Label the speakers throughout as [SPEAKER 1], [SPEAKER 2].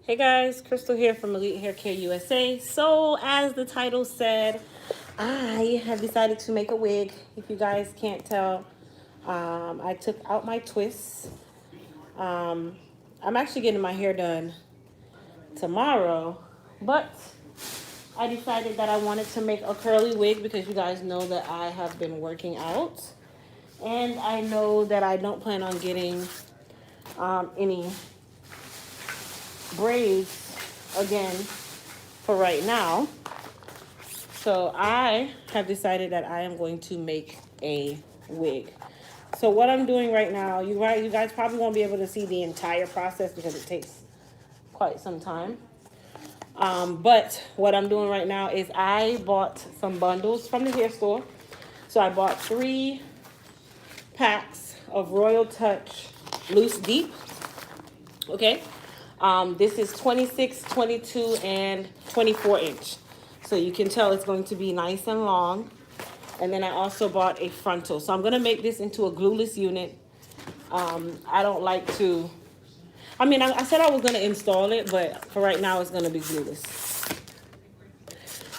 [SPEAKER 1] Hey guys, Crystal here from Elite Hair Care USA. So, as the title said, I have decided to make a wig. If you guys can't tell, I took out my twists. I'm actually getting my hair done tomorrow, but I decided that I wanted to make a curly wig because you guys know that I have been working out. And I know that I don't plan on getting any braids again for right now. So I have decided that I am going to make a wig. So what I'm doing right now, you guys probably won't be able to see the entire process because it takes quite some time. But what I'm doing right now is I bought some bundles from the hair store. So I bought 3 packs of Royal Touch Loose Deep. Okay. This is 26, 22, and 24 inch. So you can tell it's going to be nice and long. And then I also bought a frontal. So I'm going to make this into a glueless unit. I don't like to... I said I was going to install it, but for right now it's going to be glueless.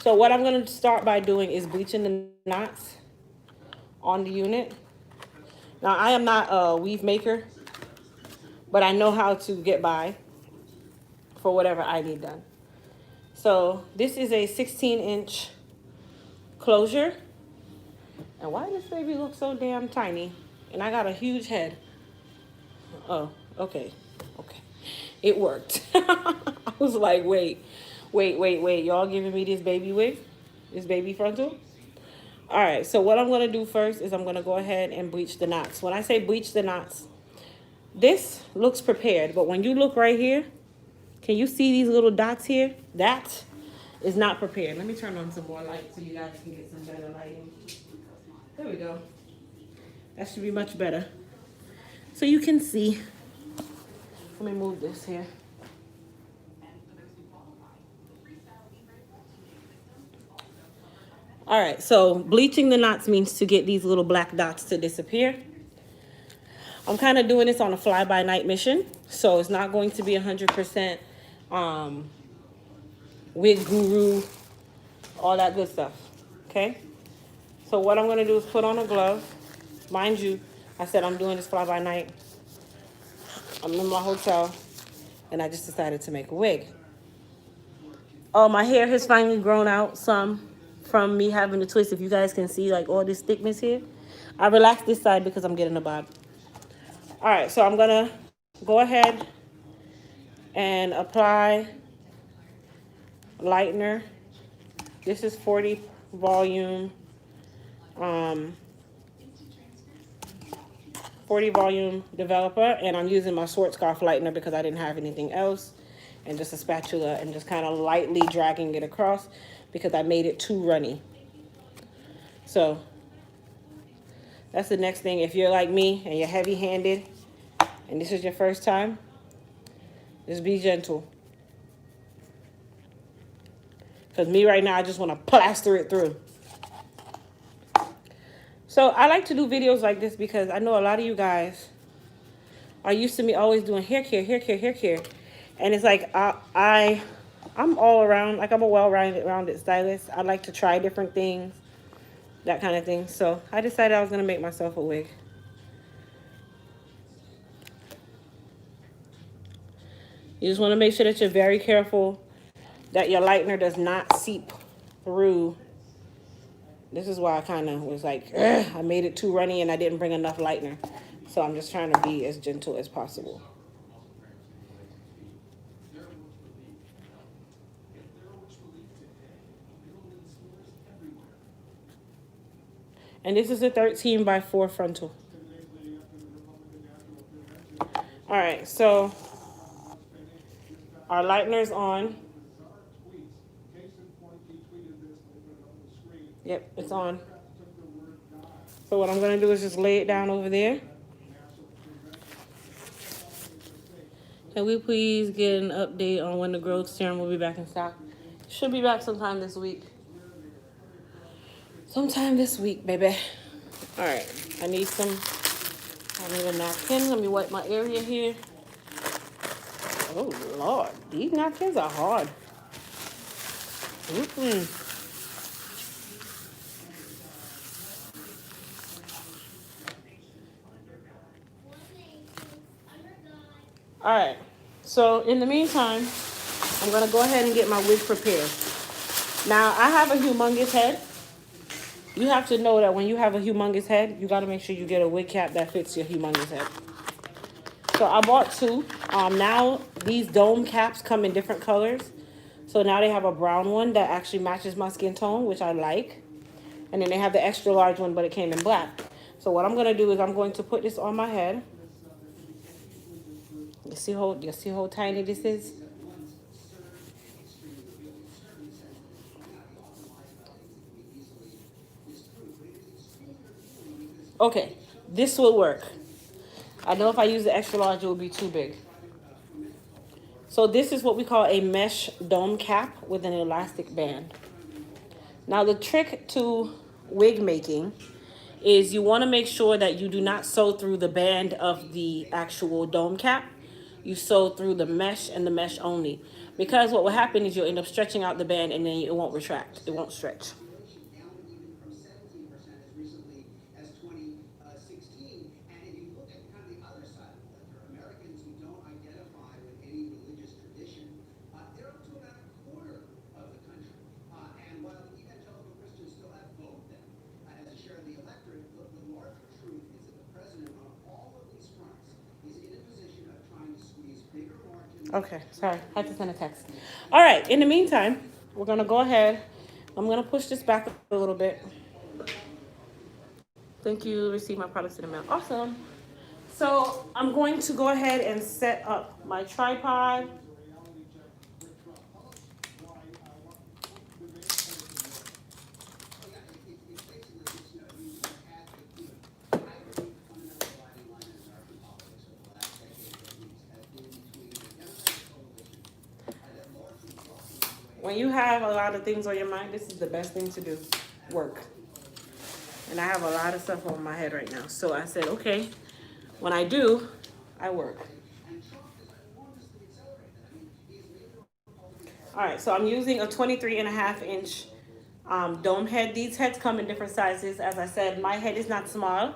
[SPEAKER 1] So what I'm going to start by doing is bleaching the knots on the unit. Now, I am not a weave maker, but I know how to get by for whatever I need done. So this is a 16-inch closure. And why does this baby look so damn tiny? And I got a huge head. Oh, okay. Okay. It worked. I was like, wait. Y'all giving me this baby wig? This baby frontal? All right, so what I'm going to do first is I'm going to go ahead and bleach the knots. When I say bleach the knots, this looks prepared. But when you look right here, can you see these little dots here? That is not prepared. Let me turn on some more light so you guys can get some better lighting. There we go. That should be much better. So you can see. Let me move this here. All right, so bleaching the knots means to get these little black dots to disappear. I'm kind of doing this on a fly-by-night mission, so it's not going to be 100% wig guru, all that good stuff, okay? So what I'm going to do is put on a glove. Mind you, I said I'm doing this fly-by-night. I'm in my hotel, and I just decided to make a wig. Oh, my hair has finally grown out some from me having the twist. If you guys can see, like, all this thickness here. I relaxed this side because I'm getting a bob. All right, so I'm going to go ahead and apply lightener. This is 40 volume. 40 volume developer, and I'm using my sword scarf lightener because I didn't have anything else, and just a spatula, and just kind of lightly dragging it across because I made it too runny. So that's the next thing. If you're like me and you're heavy-handed and this is your first time, just be gentle. Because me right now, I just want to plaster it through. So I like to do videos like this because I know a lot of you guys are used to me always doing hair care. And it's like I'm all around, like I'm a well-rounded stylist. I like to try different things, that kind of thing. So I decided I was going to make myself a wig. You just want to make sure that you're very careful that your lightener does not seep through. This is why I kind of was like, I made it too runny and I didn't bring enough lightener. So I'm just trying to be as gentle as possible. And this is a 13 by 4 frontal. All right, so our lightener's on. Yep, it's on. So what I'm going to do is just lay it down over there. Can we please get an update on when the growth serum will be back in stock? Should be back sometime this week. Sometime this week, baby. All right, I need a napkin. Let me wipe my area here. Oh, Lord. These napkins are hard. All right. So in the meantime, I'm going to go ahead and get my wig prepared. Now, I have a humongous head. You have to know that when you have a humongous head, you got to make sure you get a wig cap that fits your humongous head. So I bought two. Now these dome caps come in different colors. So now they have a brown one that actually matches my skin tone, which I like. And then they have the extra large one, but it came in black. So what I'm going to do is I'm going to put this on my head. You see how tiny this is? Okay, this will work. I know if I use the extra large, it will be too big. So this is what we call a mesh dome cap with an elastic band. Now the trick to wig making is you want to make sure that you do not sew through the band of the actual dome cap. You sew through the mesh and the mesh only. Because what will happen is you'll end up stretching out the band and then it won't retract. It won't stretch. Okay, sorry, I had to send a text. All right, in the meantime, we're gonna go ahead. I'm gonna push this back a little bit. Thank you, receive my products in the mail. Awesome. So I'm going to go ahead and set up my tripod. When you have a lot of things on your mind, this is the best thing to do, work. And I have a lot of stuff on my head right now. So I said, okay, when I do, I work. All right, so I'm using a 23.5-inch dome head. These heads come in different sizes. As I said, my head is not small,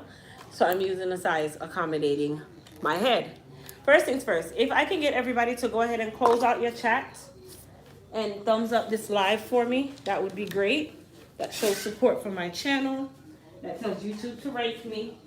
[SPEAKER 1] so I'm using a size accommodating my head. First things first, if I can get everybody to go ahead and close out your chat and thumbs up this live for me, that would be great. That shows support for my channel. That tells YouTube to rate me.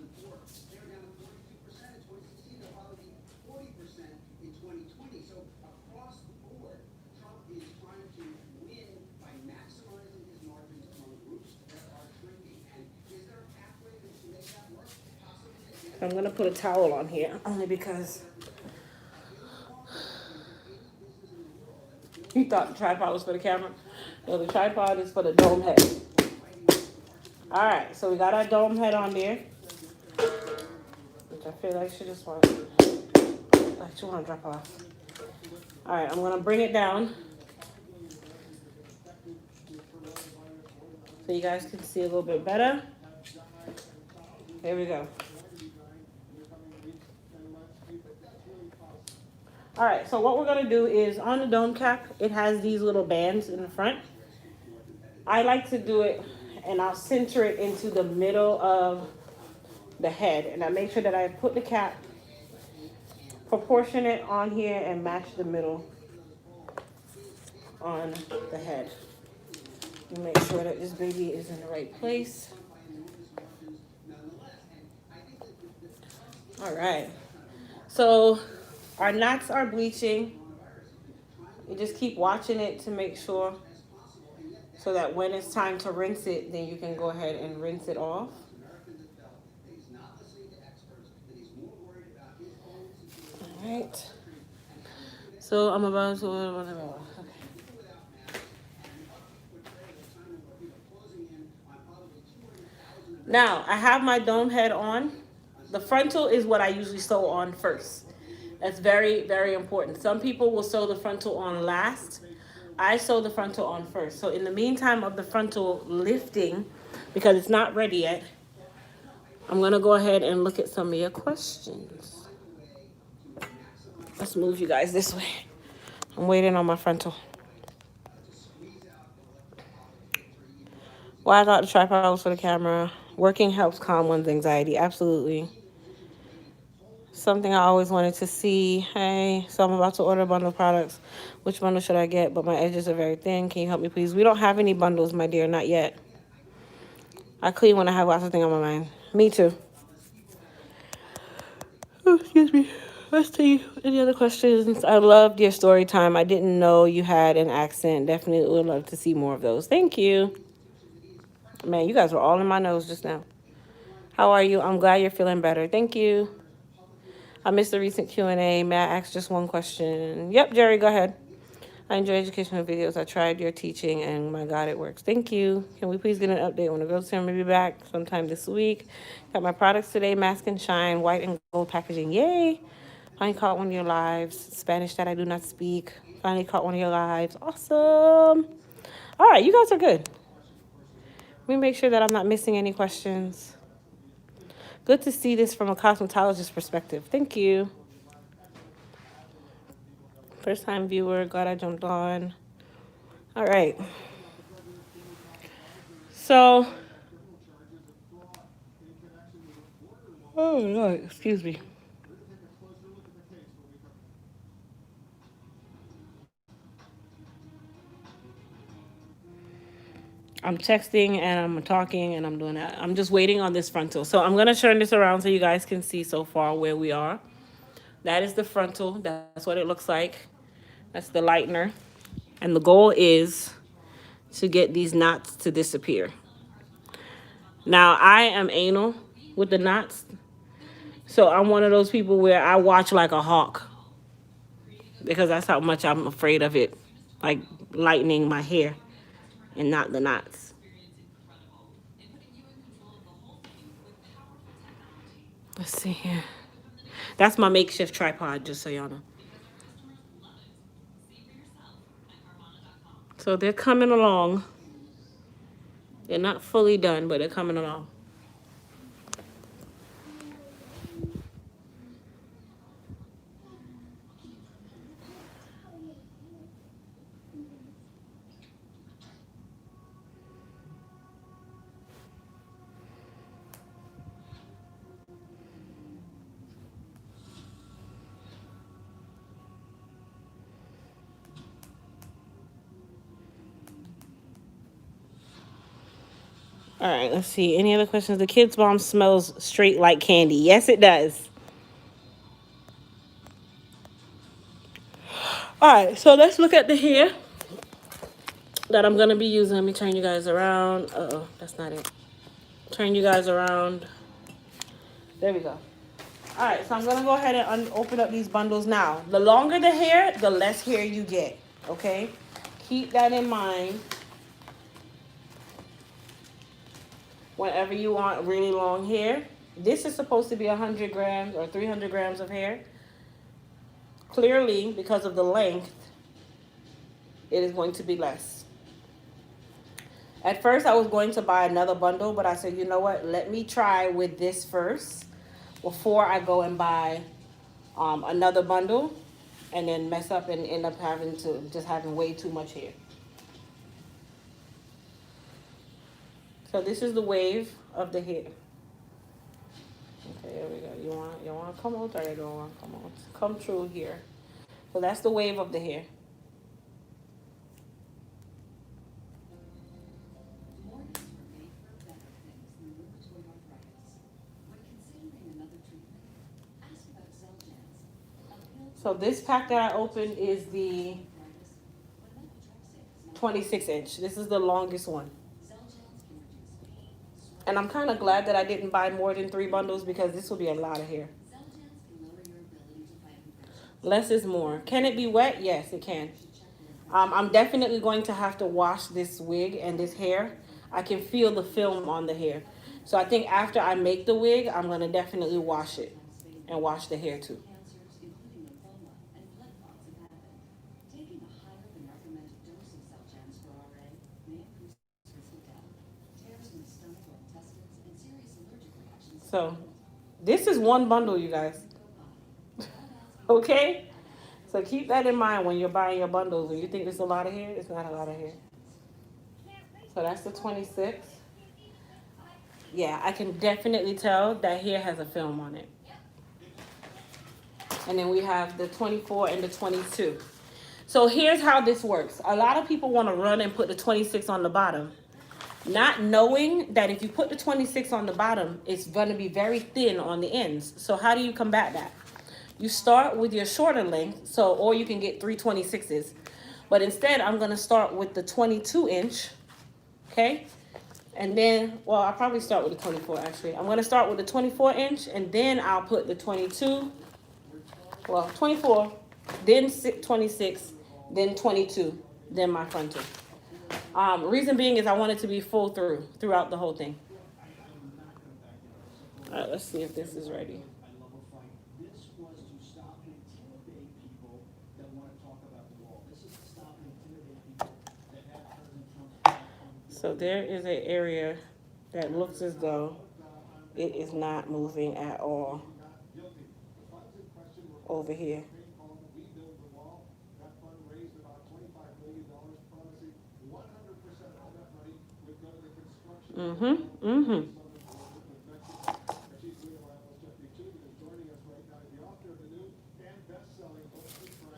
[SPEAKER 1] I'm going to put a towel on here only because you thought the tripod was for the camera. No, the tripod is for the dome head. All right, so we got our dome head on there, which I feel like she just wants, like she want to drop off. All right, I'm going to bring it down so you guys can see a little bit better. There we go. All right, so what we're going to do is on the dome cap, it has these little bands in the front. I like to do it, and I'll center it into the middle of the head. And I make sure that I put the cap proportionate on here and match the middle on the head. And make sure that this baby is in the right place. All right. So our knots are bleaching. You just keep watching it to make sure so that when it's time to rinse it, then you can go ahead and rinse it off. All right. So I'm about to, okay. Now I have my dome head on. The frontal is what I usually sew on first. That's very, very important. Some people will sew the frontal on last. I sew the frontal on first. So in the meantime of the frontal lifting, because it's not ready yet, I'm going to go ahead and look at some of your questions. Let's move you guys this way. I'm waiting on my frontal. Why I thought the tripod was for the camera. Working helps calm one's anxiety. Absolutely. Something I always wanted to see. Hey, so I'm about to order a bundle of products. Which bundle should I get? But my edges are very thin. Can you help me, please? We don't have any bundles, my dear. Not yet. I clean when I have lots of things on my mind. Me too. Oh, excuse me. Let's see. Any other questions? I loved your story time. I didn't know you had an accent. Definitely would love to see more of those. Thank you. Man, you guys were all in my nose just now. How are you? I'm glad you're feeling better. Thank you. I missed the recent Q&A. May I ask just one question? Yep, Jerry, go ahead. I enjoy educational videos. I tried your teaching, and my God, it works. Thank you. Can we please get an update when the girls serum will be back sometime this week? Got my products today, Mask and Shine, white and gold packaging. Yay! Finally caught one of your lives. Spanish that I do not speak. Finally caught one of your lives. Awesome. All right, you guys are good. Let me make sure that I'm not missing any questions. Good to see this from a cosmetologist perspective. Thank you. First time viewer, glad I jumped on. All right. So, oh Lord, excuse me. I'm texting and I'm talking and I'm doing that. I'm just waiting on this frontal. So I'm gonna turn this around so you guys can see so far where we are. That is the frontal. That's what it looks like. That's the lightener. And the goal is to get these knots to disappear. Now, I am anal with the knots. So I'm one of those people where I watch like a hawk because that's how much I'm afraid of it, like lightening my hair and not the knots. Let's see here. That's my makeshift tripod, just so y'all know. So they're coming along. They're not fully done, but they're coming along. All right, let's see. Any other questions? The Kids Bomb smells straight like candy. Yes, it does. All right, so let's look at the hair that I'm going to be using. Let me turn you guys around. Uh-oh, that's not it. Turn you guys around. There we go. All right, so I'm going to go ahead and open up these bundles now. The longer the hair, the less hair you get, okay? Keep that in mind. Whenever you want really long hair. This is supposed to be 100 grams or 300 grams of hair. Clearly, because of the length, it is going to be less. At first, I was going to buy another bundle, but I said, you know what? Let me try with this first before I go and buy another bundle and then mess up and end up having way too much hair. So this is the wave of the hair. Okay, there we go. You want to come out? There you go. Come on. Come through here. So that's the wave of the hair. So this pack that I opened is the 26-inch. This is the longest one. And I'm kind of glad that I didn't buy more than 3 bundles because this will be a lot of hair. Less is more. Can it be wet? Yes, it can. I'm definitely going to have to wash this wig and this hair. I can feel the film on the hair. So I think after I make the wig, I'm going to definitely wash it and wash the hair too. So this is one bundle, you guys. Okay? So keep that in mind when you're buying your bundles and you think it's a lot of hair. It's not a lot of hair. So that's the 26. Yeah, I can definitely tell that hair has a film on it. And then we have the 24 and the 22. So here's how this works. A lot of people want to run and put the 26 on the bottom, not knowing that if you put the 26 on the bottom, it's going to be very thin on the ends. So how do you combat that? You start with your shorter length, so or you can get 326s. But instead, I'm going to start with the 22 inch, okay? And then, well, I'll probably start with the 24 actually. I'm going to start with the 24 inch and then I'll put the 22, well, 24, then 26, then 22, then my frontal. Reason being is I want it to be full throughout the whole thing. All right, let's see if this is ready. So there is an area that looks as though it is not moving at all over here.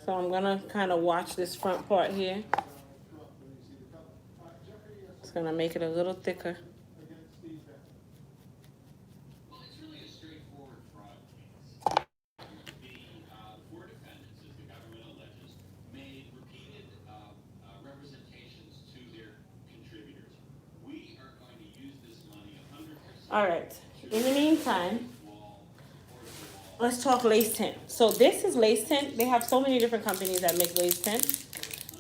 [SPEAKER 1] So I'm gonna kind of watch this front part here. It's gonna make it a little thicker. All right, in the meantime, let's talk lace tint. So this is lace tint. They have so many different companies that make lace tint.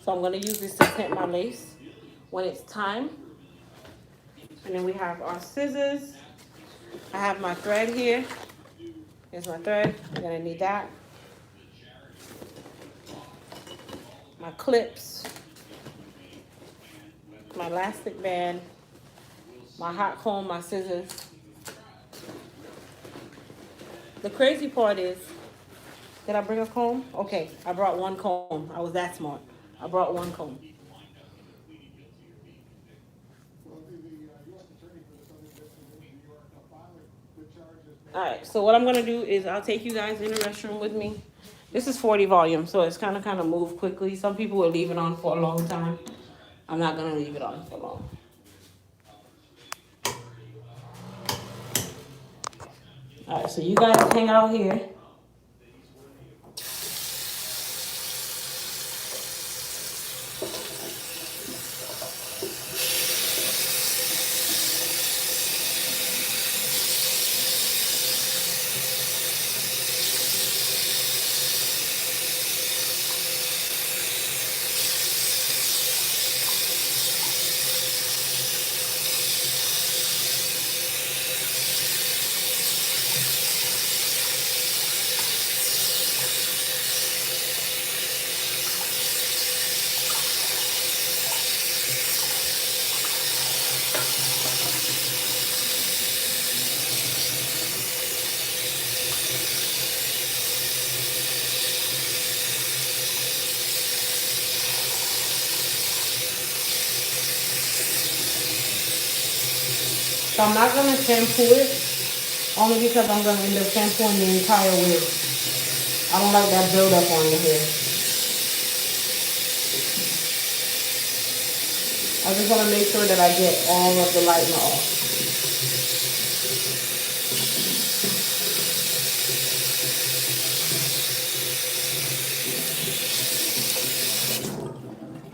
[SPEAKER 1] So I'm gonna use this to tint my lace when it's time. And then we have our scissors. I have my thread here. Here's my thread, I'm gonna need that. My clips, my elastic band, my hot comb, my scissors. The crazy part is, did I bring a comb? Okay, I brought one comb. I was that smart. I brought one comb. All right, so what I'm gonna do is I'll take you guys in the restroom with me. This is 40 volume, so it's kind of move quickly. Some people will leave it on for a long time. I'm not gonna leave it on for long. All right, so you guys hang out here. So I'm not going to shampoo it, only because I'm going to end up shampooing the entire wig. I don't like that buildup on the hair. I just want to make sure that I get all of the lightener off.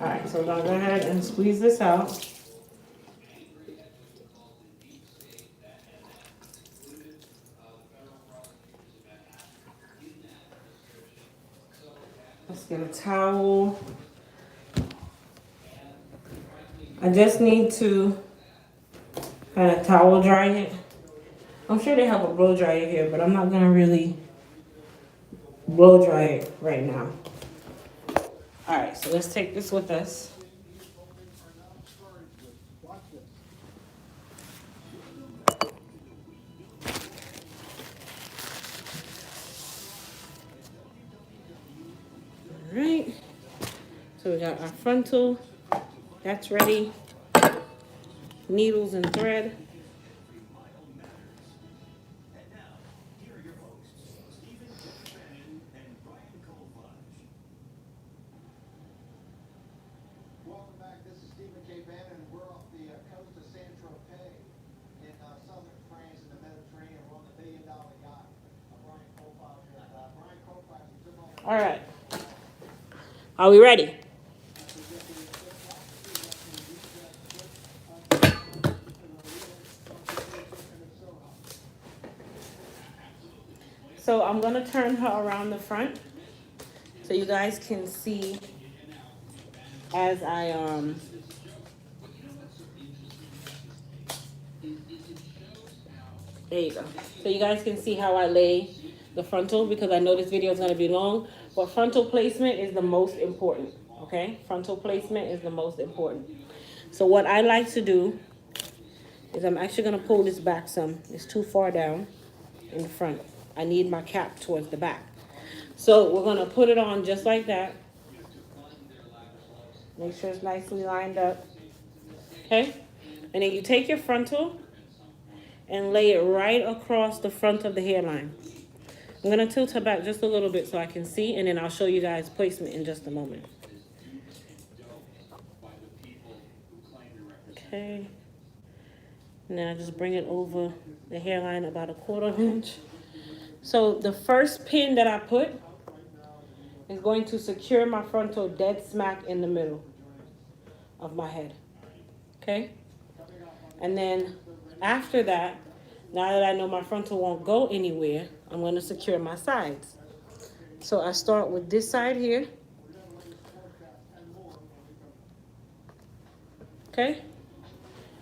[SPEAKER 1] Alright, so we're going to go ahead and squeeze this out. Let's get a towel. I just need to kind of towel dry it. I'm sure they have a blow dryer here, but I'm not going to really blow dry it right now. Alright, so let's take this with us. So we got our frontal, that's ready. Needles and thread. All right. Are we ready? So I'm going to turn her around the front so you guys can see as there you go. So you guys can see how I lay the frontal, because I know this video is going to be long, but frontal placement is the most important, okay? Frontal placement is the most important. So what I like to do is I'm actually going to pull this back some. It's too far down in the front. I need my cap towards the back. So we're going to put it on just like that. Make sure it's nicely lined up. Okay? And then you take your frontal and lay it right across the front of the hairline. I'm going to tilt her back just a little bit so I can see, and then I'll show you guys placement in just a moment. Okay. And then I just bring it over the hairline about a 1/4 inch. So the first pin that I put is going to secure my frontal dead smack in the middle of my head. Okay? And then after that, now that I know my frontal won't go anywhere, I'm going to secure my sides. So I start with this side here. Okay?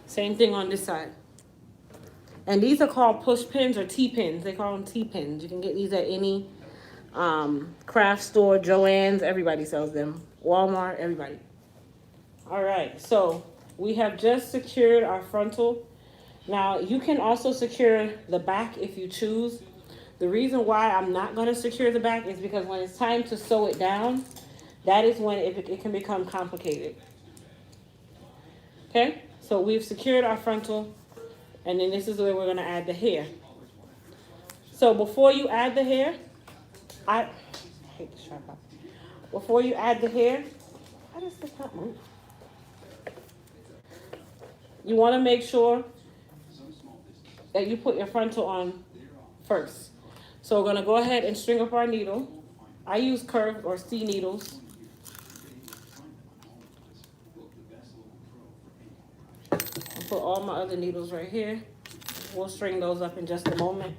[SPEAKER 1] Same thing on this side. And these are called push pins or T-pins. They call them T-pins. You can get these at any craft store, Joann's, everybody sells them. Walmart, everybody. All right, so we have just secured our frontal. Now, you can also secure the back if you choose. The reason why I'm not going to secure the back is because when it's time to sew it down, that is when it can become complicated. Okay, so we've secured our frontal, and then this is where we're going to add the hair. So before you add the hair, I hate the sharp. Before you add the hair, how does this not move? You want to make sure that you put your frontal on first. So we're going to go ahead and string up our needle. I use curved or C needles. I'll put all my other needles right here. We'll string those up in just a moment.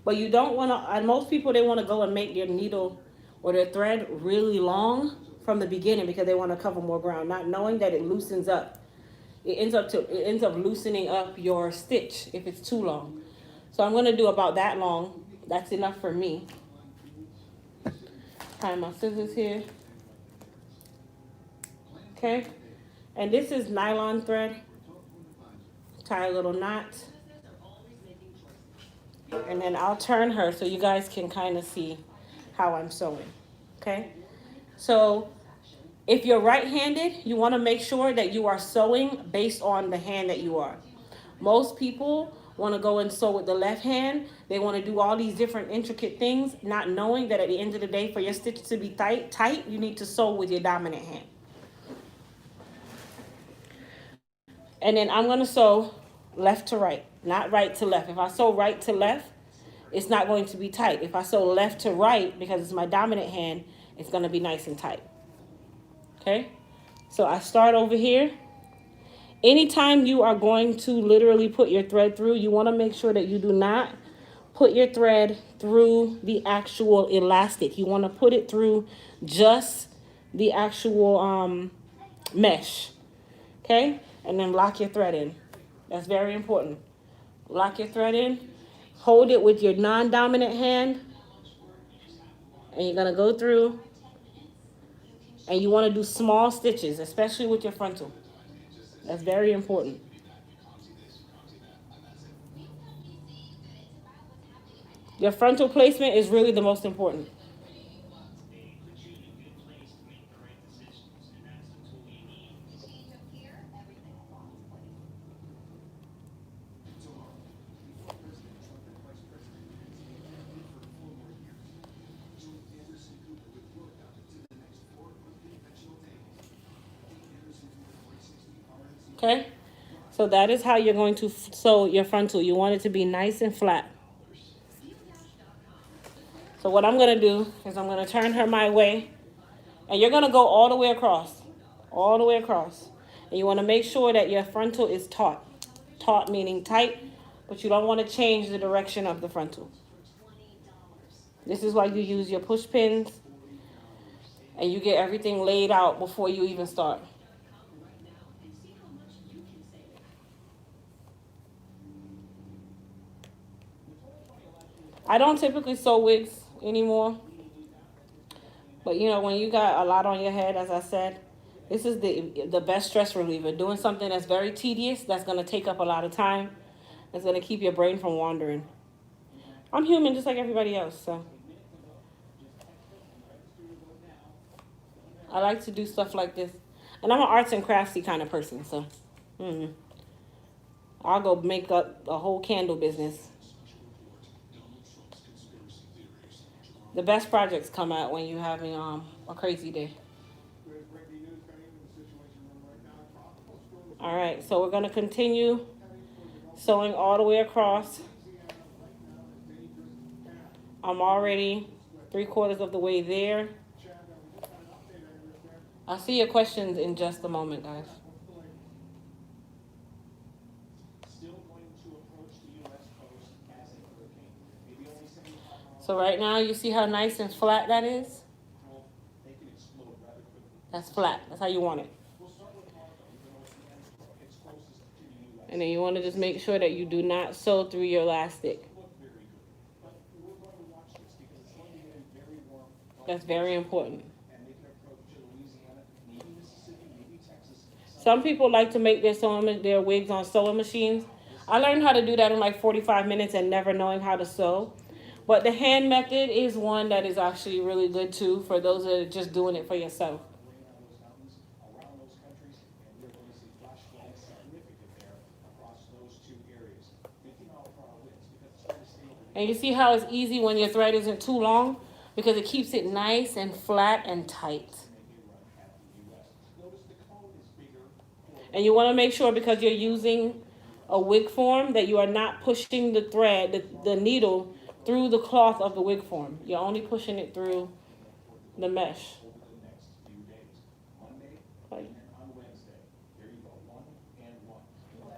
[SPEAKER 1] But you don't want to, and most people, they want to go and make their needle or their thread really long from the beginning because they want to cover more ground, not knowing that it loosens up. It ends up loosening up your stitch if it's too long. So I'm going to do about that long. That's enough for me. Tie my scissors here. Okay. And this is nylon thread. Tie a little knot. And then I'll turn her so you guys can kind of see how I'm sewing. Okay. So if you're right-handed, you want to make sure that you are sewing based on the hand that you are. Most people want to go and sew with the left hand. They want to do all these different intricate things, not knowing that at the end of the day, for your stitch to be tight, you need to sew with your dominant hand. And then I'm going to sew left to right, not right to left. If I sew right to left, it's not going to be tight. If I sew left to right, because it's my dominant hand, it's going to be nice and tight. Okay? So I start over here. Anytime you are going to literally put your thread through, you want to make sure that you do not put your thread through the actual elastic. You want to put it through just the actual mesh. Okay? And then lock your thread in. That's very important. Lock your thread in. Hold it with your non-dominant hand. And you're going to go through. And you want to do small stitches, especially with your frontal. That's very important. Your frontal placement is really the most important. Okay? So that is how you're going to sew your frontal. You want it to be nice and flat. So what I'm going to do is I'm going to turn her my way. And you're going to go all the way across. All the way across. And you want to make sure that your frontal is taut. Taut meaning tight, but you don't want to change the direction of the frontal. This is why you use your push pins and you get everything laid out before you even start. I don't typically sew wigs anymore. But you know, when you got a lot on your head, as I said, this is the best stress reliever. Doing something that's very tedious, that's going to take up a lot of time, that's going to keep your brain from wandering. I'm human just like everybody else, so I like to do stuff like this. And I'm an arts and craftsy kind of person, so I'll go make up a whole candle business. The best projects come out when you're having a crazy day. All right, so we're going to continue sewing all the way across. I'm already 3/4 of the way there. I'll see your questions in just a moment, guys. So right now, you see how nice and flat that is? That's flat. That's how you want it. And then you want to just make sure that you do not sew through your elastic. That's very important. Some people like to make their wigs on sewing machines. I learned how to do that in like 45 minutes and never knowing how to sew. But the hand method is one that is actually really good too for those that are just doing it for yourself. And you see how it's easy when your thread isn't too long? Because it keeps it nice and flat and tight. And you want to make sure, because you're using a wig form, that you are not pushing the thread, the needle, through the cloth of the wig form. You're only pushing it through the mesh. Right.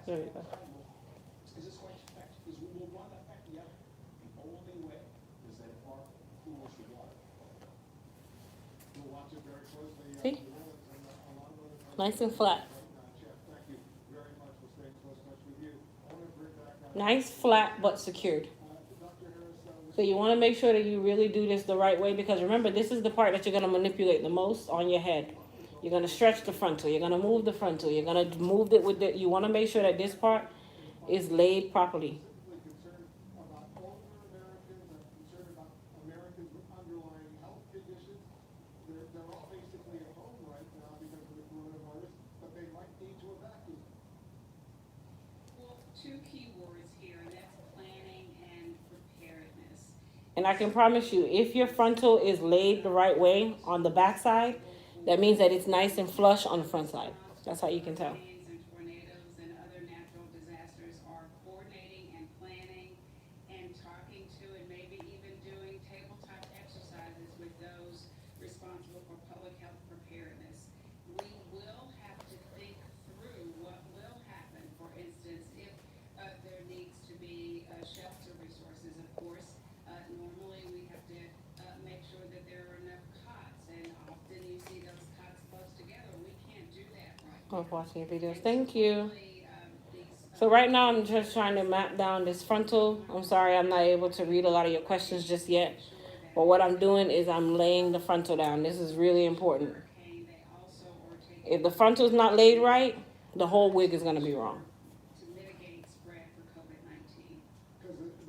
[SPEAKER 1] There you go. See? Nice and flat. Nice, flat, but secured. So you want to make sure that you really do this the right way, because remember, this is the part that you're going to manipulate the most on your head. You're going to stretch the frontal. You're going to move the frontal. You're going to move it with the, you want to make sure that this part is laid properly. And I can promise you, if your frontal is laid the right way on the back side, that means that it's nice and flush on the front side. That's how you can tell. Of watching your videos. Thank you. So right now I'm just trying to map down this frontal. I'm sorry I'm not able to read a lot of your questions just yet. But what I'm doing is I'm laying the frontal down. This is really important. If the frontal is not laid right, the whole wig is going to be wrong.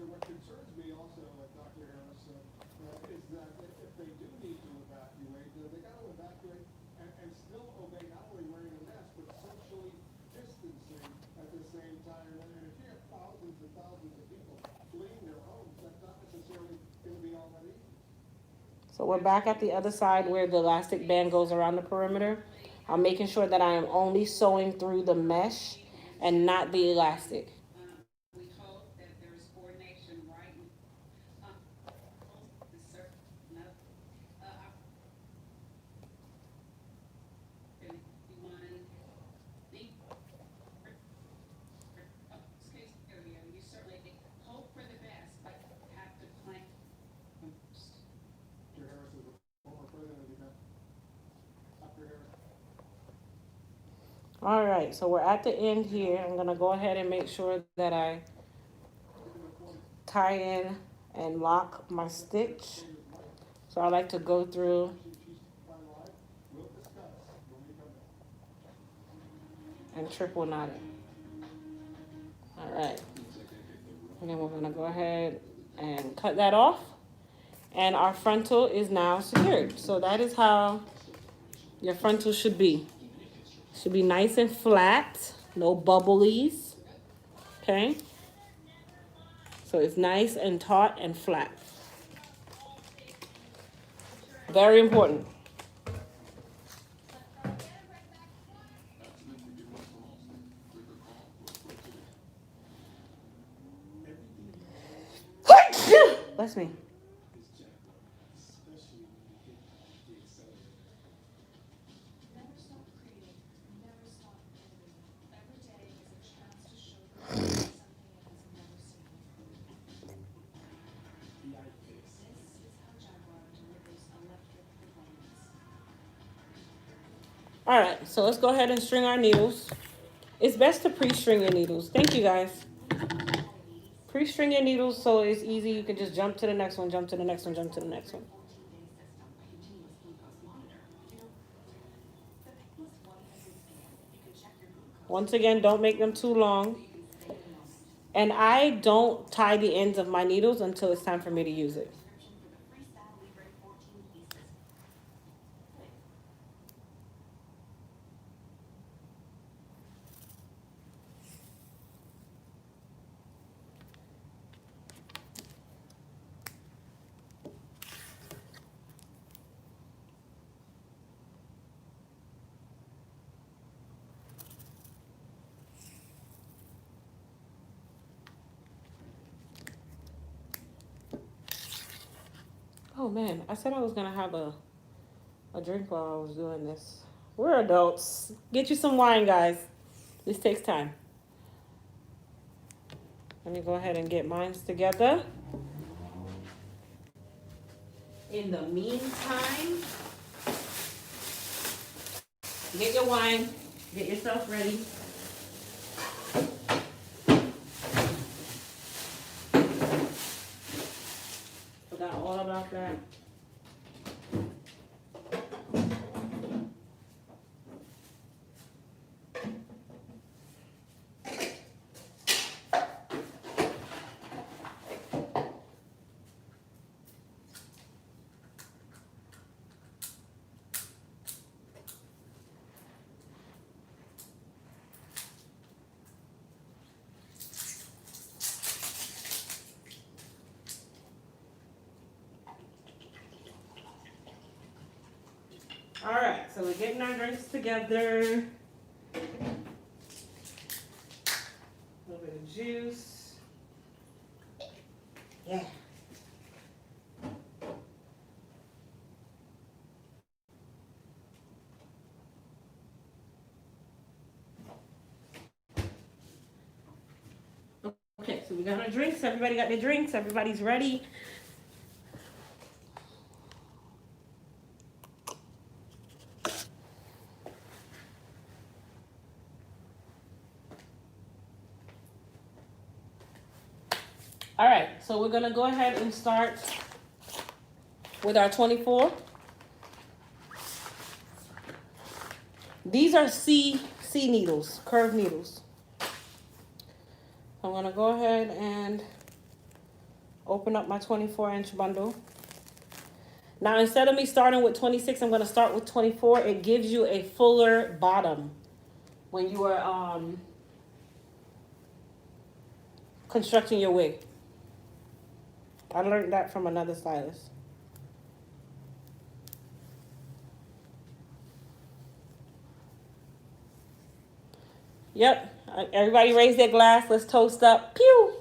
[SPEAKER 1] What concerns me also, Dr. Harris, is that if they do need to evacuate, they got to evacuate and still obey not only wearing a mask, but socially distancing at the same time. And if you have thousands and thousands of people fleeing their homes, that's not necessarily going to be all that easy. So we're back at the other side where the elastic band goes around the perimeter. I'm making sure that I am only sewing through the mesh and not the elastic. All right, so we're at the end here. I'm gonna go ahead and make sure that I tie in and lock my stitch. So I like to go through and triple knot it. All right, and then we're gonna go ahead and cut that off. And our frontal is now secured. So that is how your frontal should be. Should be nice and flat, no bubblies. Okay? So it's nice and taut and flat. Very important. Bless me. All right, so let's go ahead and string our needles. It's best to pre-string your needles. Thank you, guys. Pre-string your needles so it's easy. You can just jump to the next one, jump to the next one, jump to the next one. Once again, don't make them too long. And I don't tie the ends of my needles until it's time for me to use it. Oh man, I said I was gonna have a drink while I was doing this. We're adults. Get you some wine, guys. This takes time. Let me go ahead and get mine together. In the meantime, get your wine, get yourself ready. Forgot all about that. All right, so we're getting our drinks together. A little bit of juice. Yeah. Okay, so we got our drinks. Everybody got their drinks. Everybody's ready. All right, so we're gonna go ahead and start with our 24. These are C needles, curved needles. I'm gonna go ahead and open up my 24-inch bundle. Now, instead of me starting with 26, I'm gonna start with 24. It gives you a fuller bottom when you are constructing your wig. I learned that from another stylist. Yep. Everybody raise their glass. Let's toast up. Pew.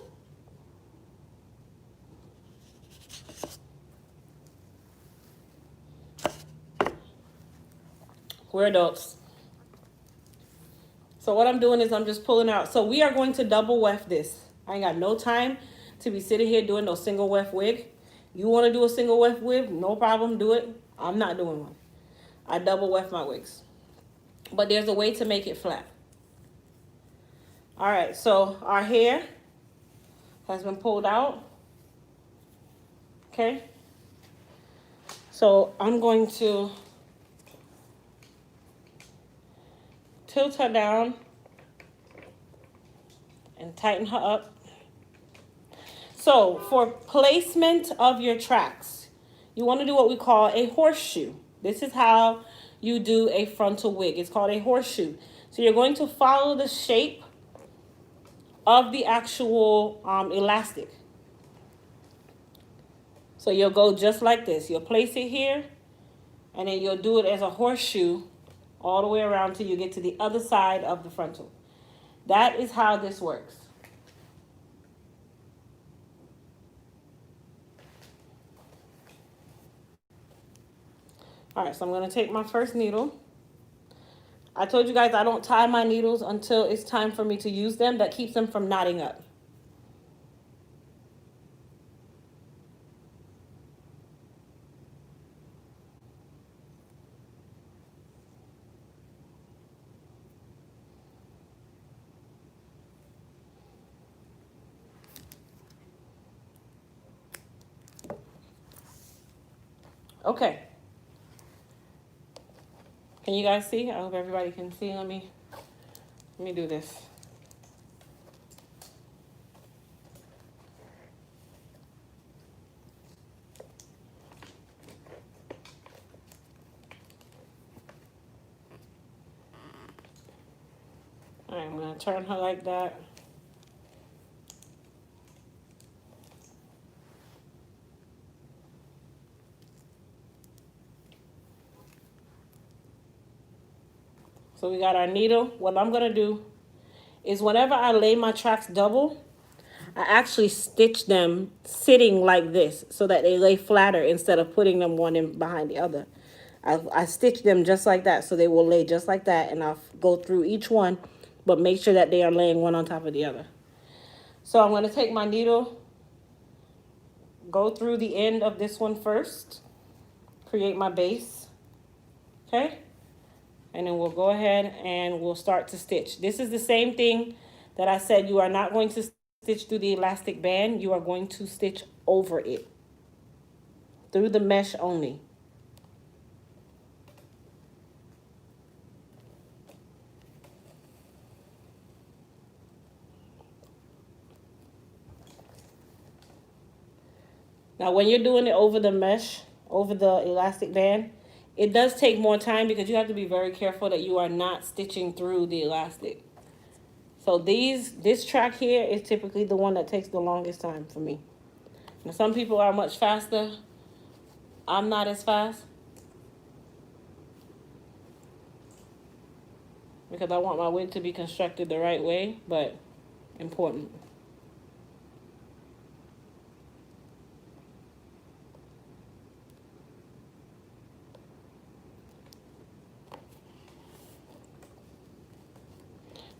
[SPEAKER 1] We're adults. So what I'm doing is I'm just pulling out. So we are going to double weft this. I ain't got no time to be sitting here doing no single weft wig. You want to do a single weft wig? No problem. Do it. I'm not doing one. I double weft my wigs. But there's a way to make it flat. All right. So our hair has been pulled out. Okay. So I'm going to tilt her down and tighten her up. So for placement of your tracks, you want to do what we call a horseshoe. This is how you do a frontal wig. It's called a horseshoe. So you're going to follow the shape of the actual elastic. So you'll go just like this. You'll place it here, and then you'll do it as a horseshoe all the way around till you get to the other side of the frontal. That is how this works. All right, so I'm going to take my first needle. I told you guys I don't tie my needles until it's time for me to use them. That keeps them from knotting up. Okay. Can you guys see? I hope everybody can see. Let me do this. All right, I'm going to turn her like that. So we got our needle. What I'm going to do is whenever I lay my tracks double, I actually stitch them sitting like this so that they lay flatter instead of putting them one in behind the other. I stitch them just like that so they will lay just like that, and I'll go through each one, but make sure that they are laying one on top of the other. So I'm going to take my needle, go through the end of this one first, create my base, okay? And then we'll go ahead and we'll start to stitch. This is the same thing that I said you are not going to stitch through the elastic band. You are going to stitch over it, through the mesh only. Now, when you're doing it over the mesh, over the elastic band, it does take more time because you have to be very careful that you are not stitching through the elastic. So this track here is typically the one that takes the longest time for me. Now, some people are much faster. I'm not as fast because I want my wig to be constructed the right way, but important.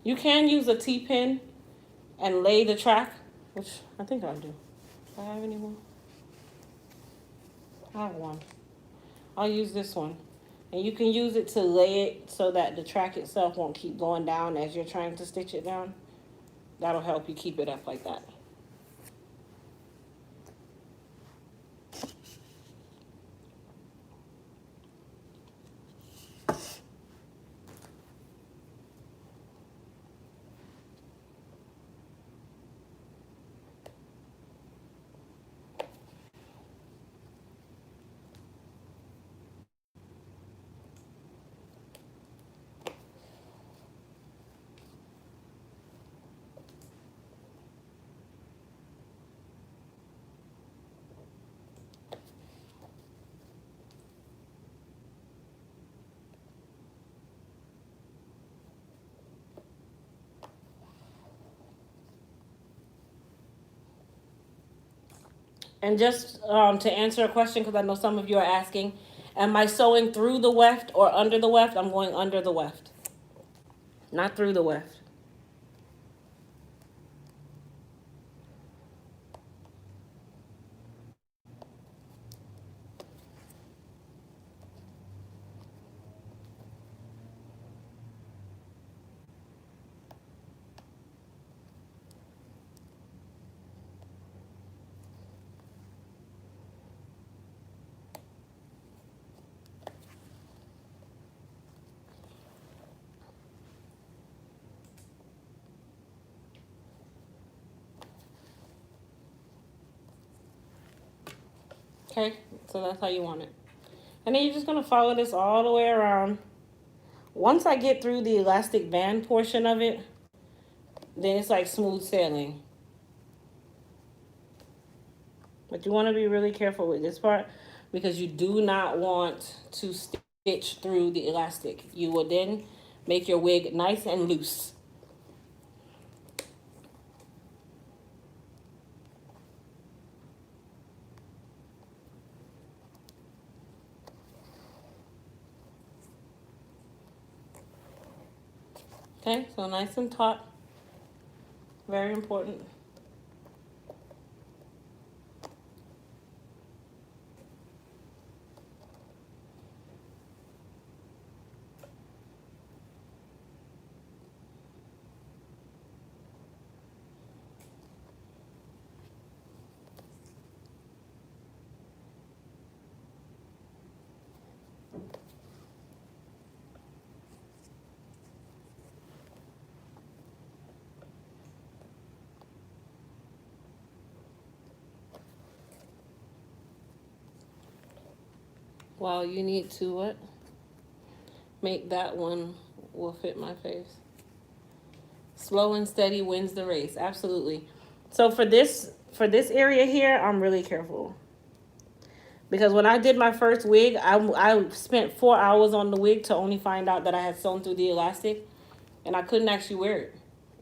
[SPEAKER 1] You can use a T-pin and lay the track, which I think I'll do. Do I have any more? I have one. I'll use this one. And you can use it to lay it so that the track itself won't keep going down as you're trying to stitch it down. That'll help you keep it up like that. And just to answer a question, because I know some of you are asking, am I sewing through the weft or under the weft? I'm going under the weft, not through the weft. Okay, so that's how you want it. And then you're just going to follow this all the way around. Once I get through the elastic band portion of it, then it's like smooth sailing. But you want to be really careful with this part because you do not want to stitch through the elastic. You will then make your wig nice and loose. Okay, so nice and taut. Very important. Well, you need to what? Make that one will fit my face. Slow and steady wins the race. Absolutely. So for this area here, I'm really careful. Because when I did my first wig, I spent 4 hours on the wig to only find out that I had sewn through the elastic. And I couldn't actually wear it.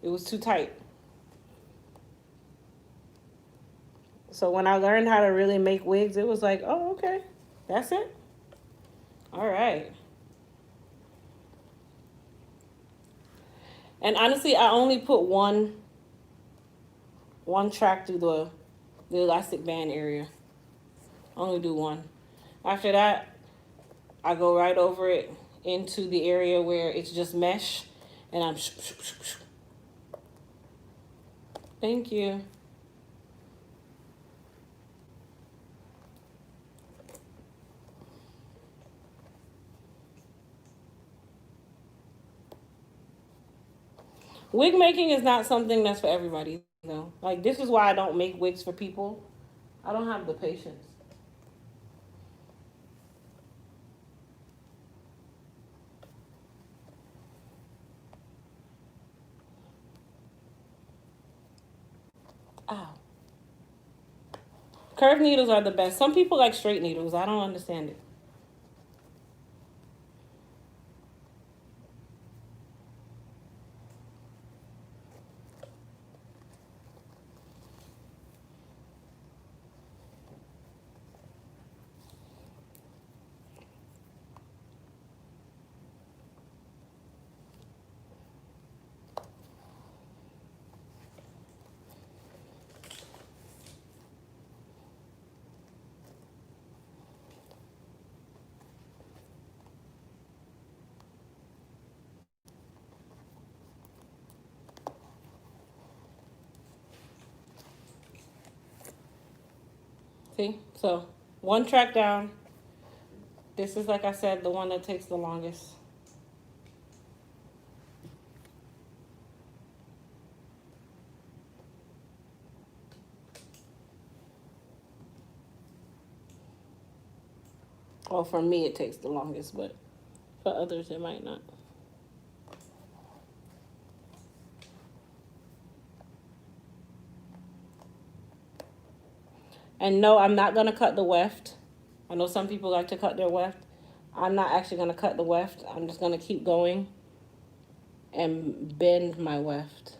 [SPEAKER 1] It was too tight. So when I learned how to really make wigs, it was like, oh, okay. That's it. All right. And honestly, I only put one track through the elastic band area. I only do one. After that, I go right over it into the area where it's just mesh, and I'm. Thank you. Wig making is not something that's for everybody, though. Like, this is why I don't make wigs for people. I don't have the patience. Ow. Curved needles are the best. Some people like straight needles. I don't understand it. See? So, one track down. This is, like I said, the one that takes the longest. Well, for me, it takes the longest, but for others, it might not. And no, I'm not going to cut the weft. I know some people like to cut their weft. I'm not actually going to cut the weft. I'm just going to keep going and bend my weft.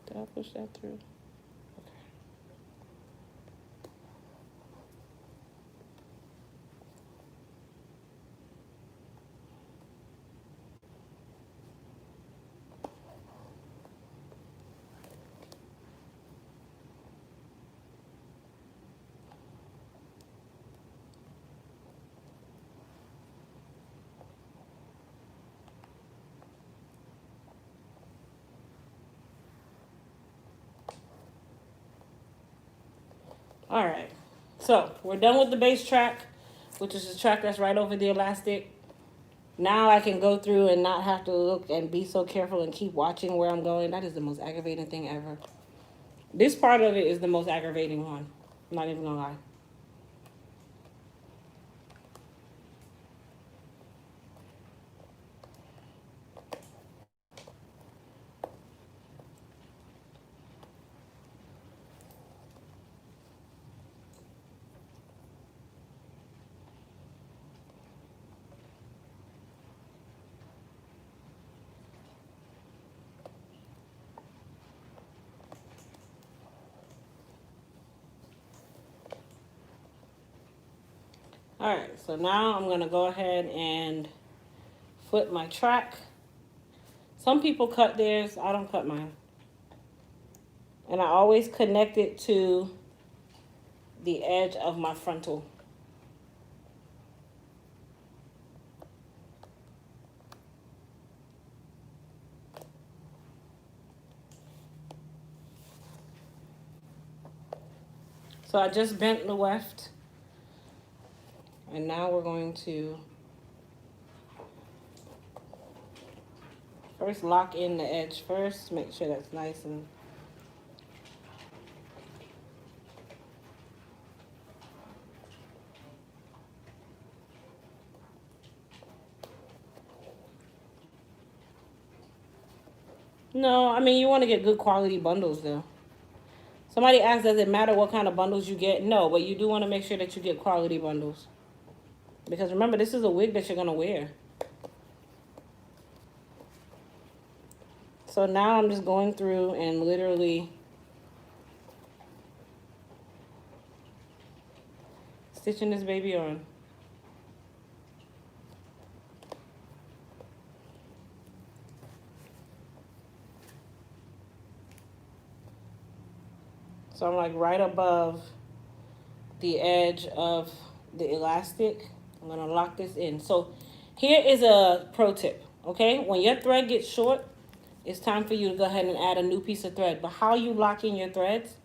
[SPEAKER 1] Did I push that through? All right, so we're done with the base track, which is the track that's right over the elastic. Now I can go through and not have to look and be so careful and keep watching where I'm going. That is the most aggravating thing ever. This part of it is the most aggravating one. I'm not even gonna lie. All right, so now I'm gonna go ahead and flip my track. Some people cut theirs, I don't cut mine. And I always connect it to the edge of my frontal. So I just bent the weft. And now we're going to first lock in the edge first. Make sure that's nice and no, I mean, you want to get good quality bundles though. Somebody asked, does it matter what kind of bundles you get? No, but you do want to make sure that you get quality bundles. Because remember, this is a wig that you're going to wear. So now I'm just going through and literally stitching this baby on. So I'm like right above the edge of the elastic. I'm going to lock this in. So here is a pro tip, okay? When your thread gets short, it's time for you to go ahead and add a new piece of thread. But how you lock in your threads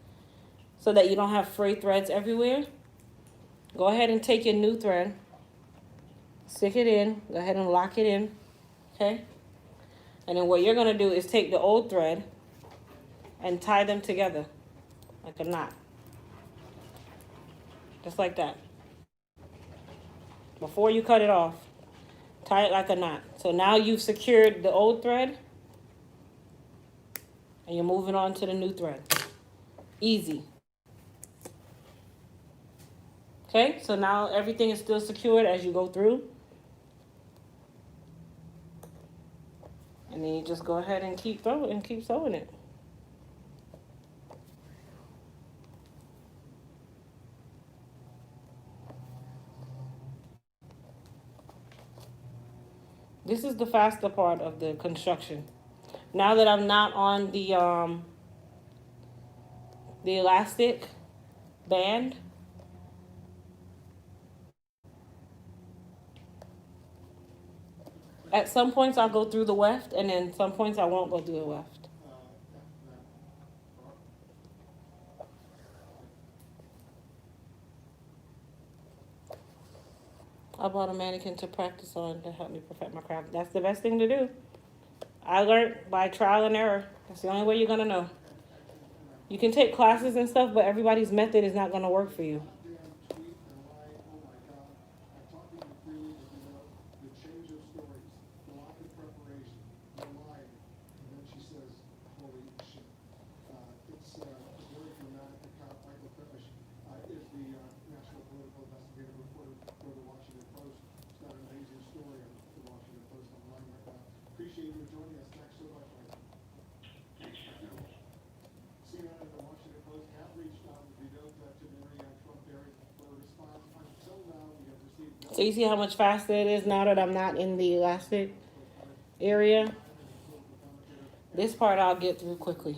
[SPEAKER 1] so that you don't have frayed threads everywhere, go ahead and take your new thread, stick it in, go ahead and lock it in, okay? And then what you're going to do is take the old thread and tie them together like a knot. Just like that. Before you cut it off, tie it like a knot. So now you've secured the old thread and you're moving on to the new thread. Easy. Okay, so now everything is still secured as you go through. And then you just go ahead and keep sewing it. This is the faster part of the construction. Now that I'm not on the elastic band, at some points I'll go through the weft, and then some points I won't go through the weft. I bought a mannequin to practice on to help me perfect my craft. That's the best thing to do. I learned by trial and error. That's the only way you're gonna know. You can take classes and stuff, but everybody's method is not gonna work for you. So you see how much faster it is now that I'm not in the elastic area? This part I'll get through quickly.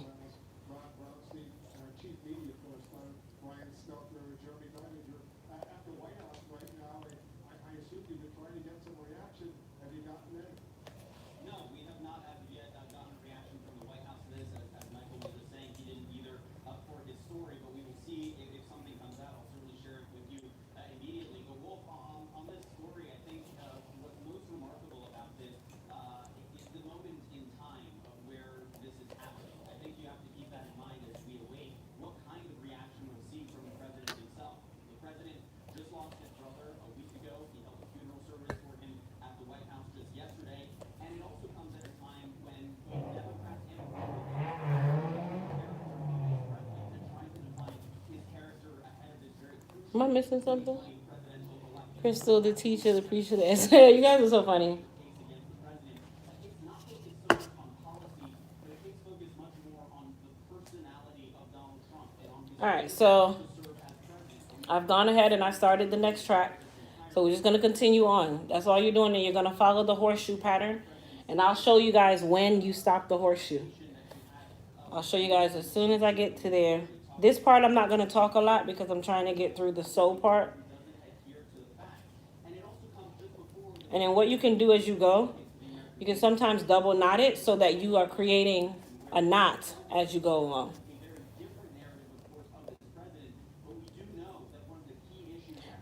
[SPEAKER 1] Am I missing something? Crystal, the teacher, the preacher, the essay. You guys are so funny. All right, so I've gone ahead and I started the next track. So we're just going to continue on. That's all you're doing. And you're going to follow the horseshoe pattern. And I'll show you guys when you stop the horseshoe. I'll show you guys as soon as I get to there. This part I'm not going to talk a lot because I'm trying to get through the sew part. And then what you can do as you go, you can sometimes double knot it so that you are creating a knot as you go along.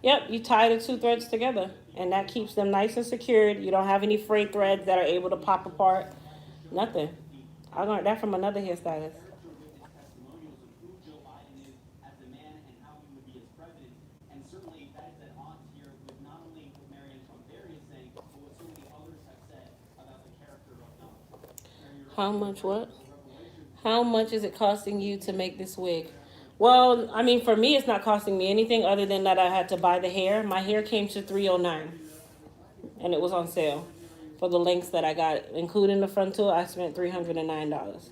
[SPEAKER 1] Yep, you tie the two threads together, and that keeps them nice and secured. You don't have any frayed threads that are able to pop apart. Nothing. I learned that from another hairstylist. How much what? How much is it costing you to make this wig? Well, I mean, for me, it's not costing me anything other than that I had to buy the hair. My hair came to $309, and it was on sale. For the lengths that I got, including the frontal, I spent $309.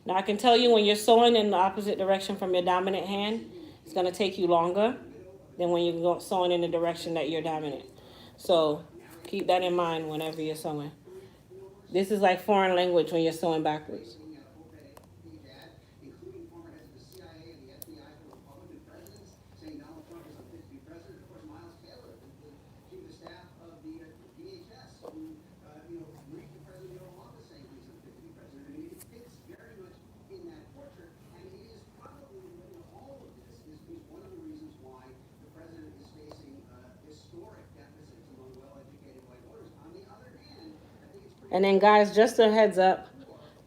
[SPEAKER 1] Now I can tell you when you're sewing in the opposite direction from your dominant hand, it's going to take you longer than when you're sewing in the direction that you're dominant. So keep that in mind whenever you're sewing. This is like foreign language when you're sewing backwards. And then guys, just a heads up,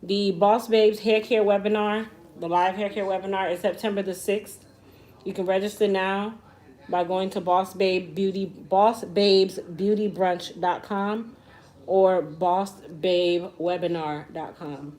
[SPEAKER 1] the Boss Babes hair care webinar, the live hair care webinar is September the 6th. You can register now by going to bossbabesbeautybrunch.com or bossbabewebinar.com.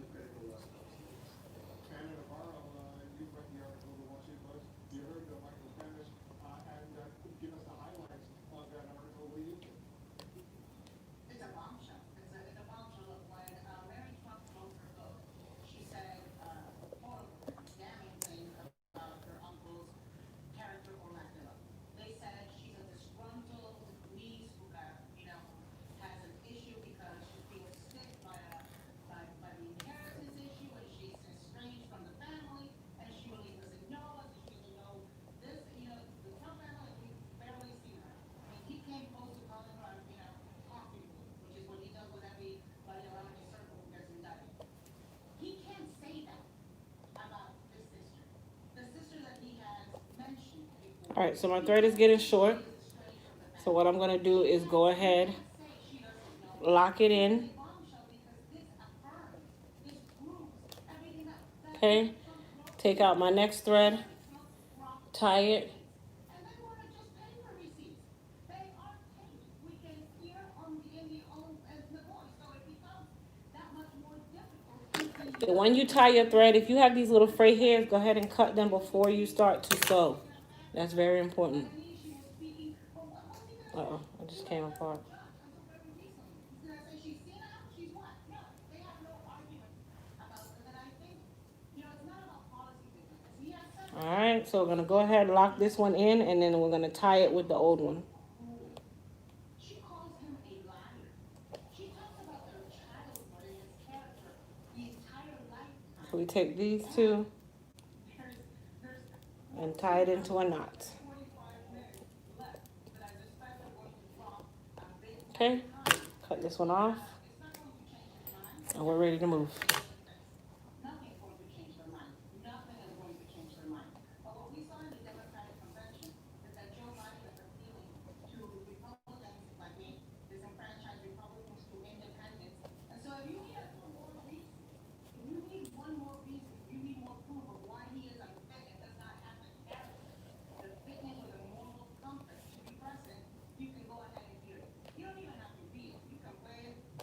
[SPEAKER 1] All right, so my thread is getting short. So what I'm going to do is go ahead, lock it in. Okay, take out my next thread, tie it. And when you tie your thread, if you have these little fray hairs, go ahead and cut them before you start to sew. That's very important. Uh-oh, it just came apart. All right, so we're going to go ahead and lock this one in, and then we're going to tie it with the old one. So we take these two and tie it into a knot. Okay, cut this one off, and we're ready to move.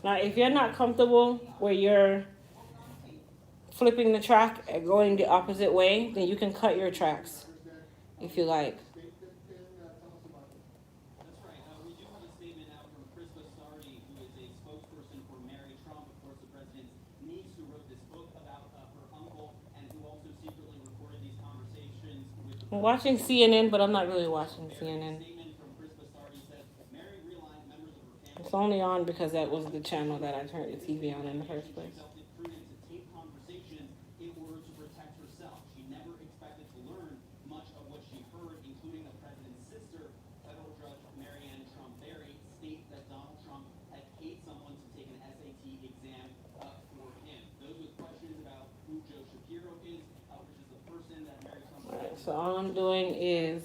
[SPEAKER 1] Now, if you're not comfortable where you're flipping the track and going the opposite way, then you can cut your tracks if you like. I'm watching CNN, but I'm not really watching CNN. It's only on because that was the channel that I turned the TV on in the first place. Alright, so all I'm doing is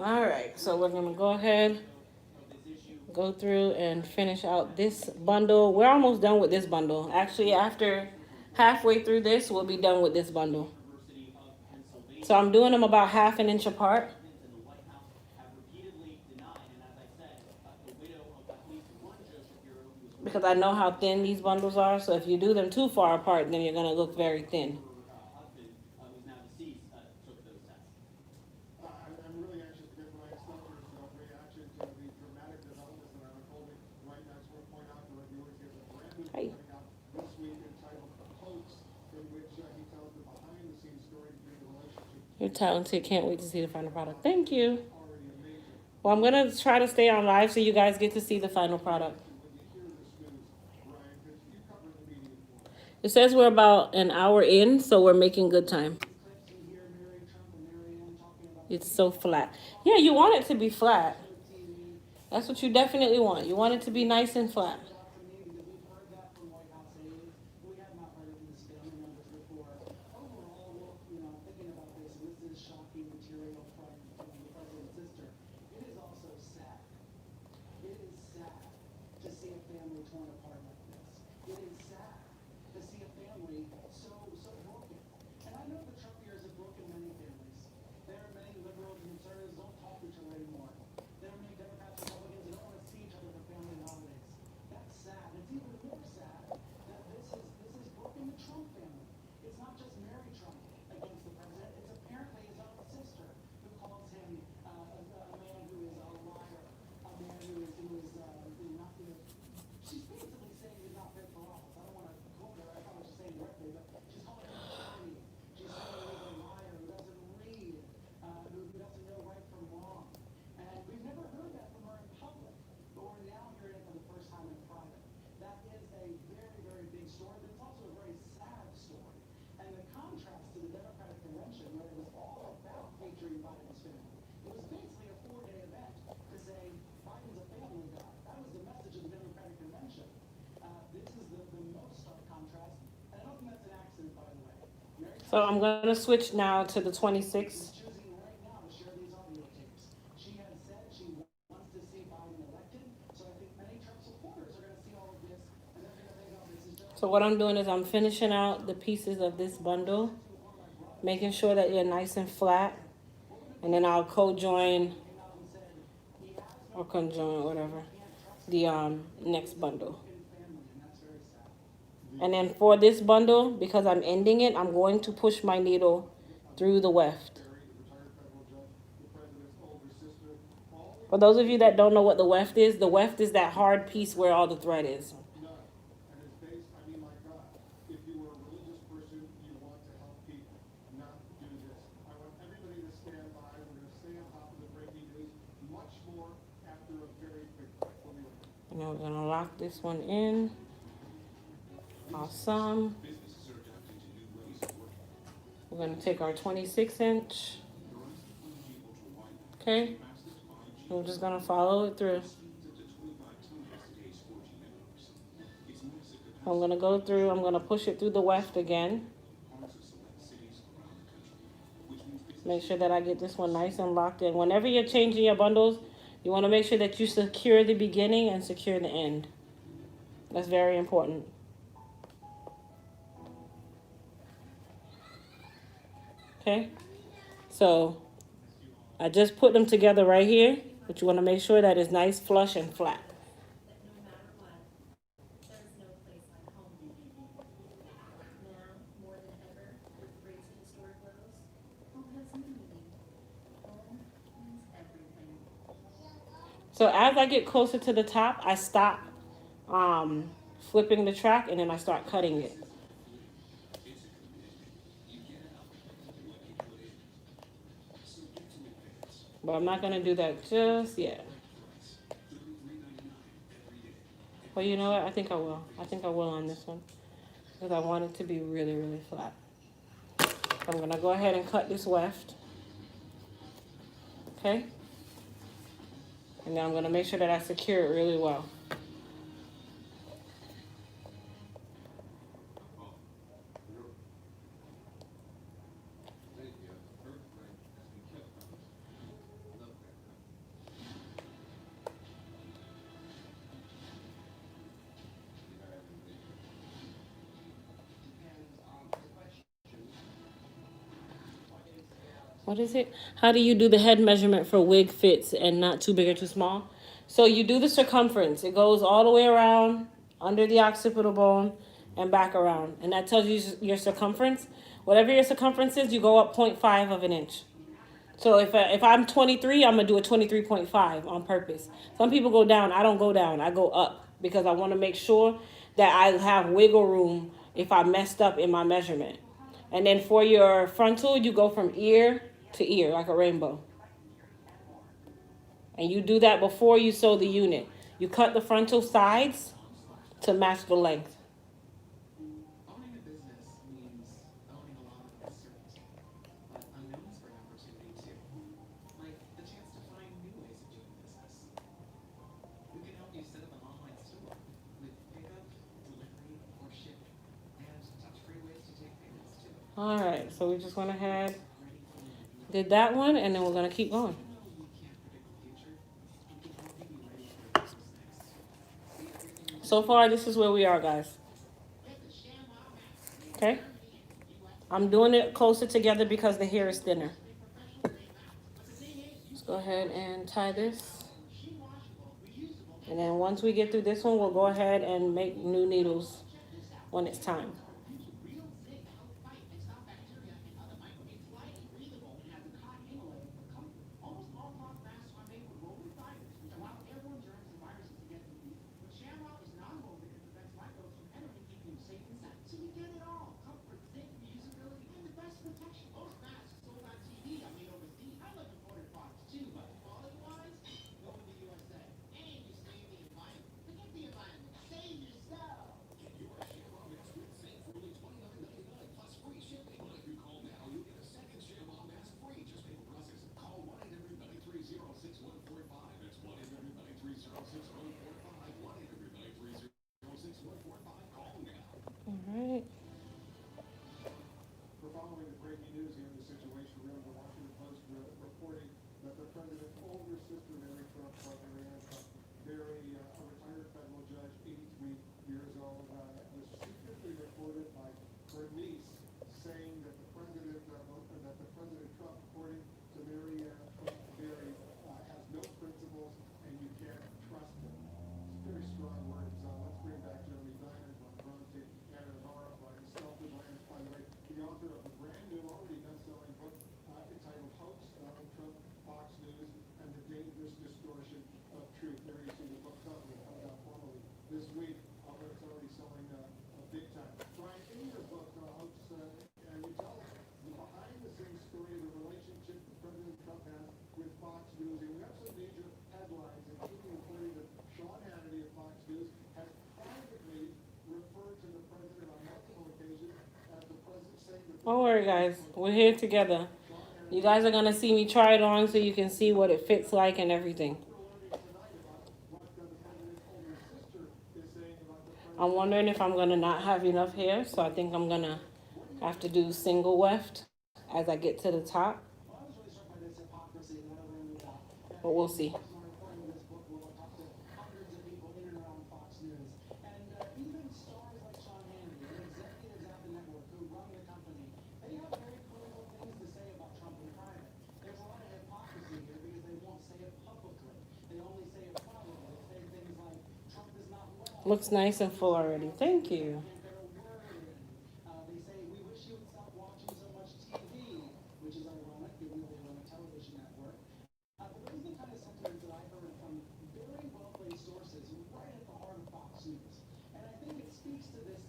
[SPEAKER 1] all right, so we're gonna go ahead, go through and finish out this bundle. We're almost done with this bundle. Actually, after halfway through this, we'll be done with this bundle. So I'm doing them about half an inch apart, because I know how thin these bundles are. So if you do them too far apart, then you're gonna look very thin. Hey. You're talented. Can't wait to see the final product. Thank you. Well, I'm going to try to stay on live so you guys get to see the final product. It says we're about an hour in, so we're making good time. It's so flat. Yeah, you want it to be flat. That's what you definitely want. You want it to be nice and flat. So I'm going to switch now to the 26. So what I'm doing is I'm finishing out the pieces of this bundle, making sure that they're nice and flat, and then I'll co-join or conjoin, whatever, the next bundle. And then for this bundle, because I'm ending it, I'm going to push my needle through the weft. For those of you that don't know what the weft is that hard piece where all the thread is. And then we're gonna lock this one in. Awesome. We're gonna take our 26-inch. Okay. We're just gonna follow it through. I'm gonna go through, I'm gonna push it through the weft again. Make sure that I get this one nice and locked in. Whenever you're changing your bundles, you wanna make sure that you secure the beginning and secure the end. That's very important. Okay, so I just put them together right here, but you wanna make sure that it's nice, flush, and flat. So as I get closer to the top, I stop flipping the track and then I start cutting it. But I'm not gonna do that just yet. Well, you know what? I think I will. I think I will on this one because I want it to be really, really flat. I'm gonna go ahead and cut this weft. Okay? And then I'm gonna make sure that I secure it really well. What is it? How do you do the head measurement for wig fits and not too big or too small? So you do the circumference. It goes all the way around under the occipital bone and back around. And that tells you your circumference. Whatever your circumference is, you go up 0.5 of an inch. So if I'm 23, I'm going to do a 23.5 on purpose. Some people go down. I don't go down. I go up because I want to make sure that I have wiggle room if I messed up in my measurement. And then for your frontal, you go from ear to ear like a rainbow. And you do that before you sew the unit. You cut the frontal sides to match the length.
[SPEAKER 2] Owning a business means owning a lot of uncertainty, but unknowns bring opportunity too. Like the chance to find new ways of doing business. We can help you set up an online store with pickup, delivery, or shipping, and touch-free ways to take payments too.
[SPEAKER 1] All right, so we just went ahead, did that one, and then we're going to keep going. So far, this is where we are, guys. Okay? I'm doing it closer together because the hair is thinner. Let's go ahead and tie this. And then once we get through this one, we'll go ahead and make new needles when it's time. All right.
[SPEAKER 3] We're following the breaking news here in the Situation Room. The Washington Post reporting that the president's older sister, Mary Trump, a retired federal judge, 83 years old, was secretly
[SPEAKER 1] Don't worry, guys. We're here together. You guys are gonna see me try it on so you can see what it fits like and everything. I'm wondering if I'm gonna not have enough hair, so I think I'm gonna have to do single weft as I get to the top.
[SPEAKER 2] Well, I was really struck by this hypocrisy that I learned about.
[SPEAKER 1] But we'll see.
[SPEAKER 2] From reporting this book, we'll talk to hundreds of people in and around Fox News, and even stars like Sean Hannity and executives at the network who run the company, they have very critical things to say about Trump in private. There's a lot of hypocrisy here because they won't say it publicly. They only say it privately. They say things like Trump is not well.
[SPEAKER 1] Looks nice and full already. Thank you.
[SPEAKER 2] Can't get a word in. They say we wish you would stop watching so much TV, which is ironic given that they run a television network. But those are the kind of sentiments that I heard from very well-placed sources right at the heart of Fox News. And I think it speaks to this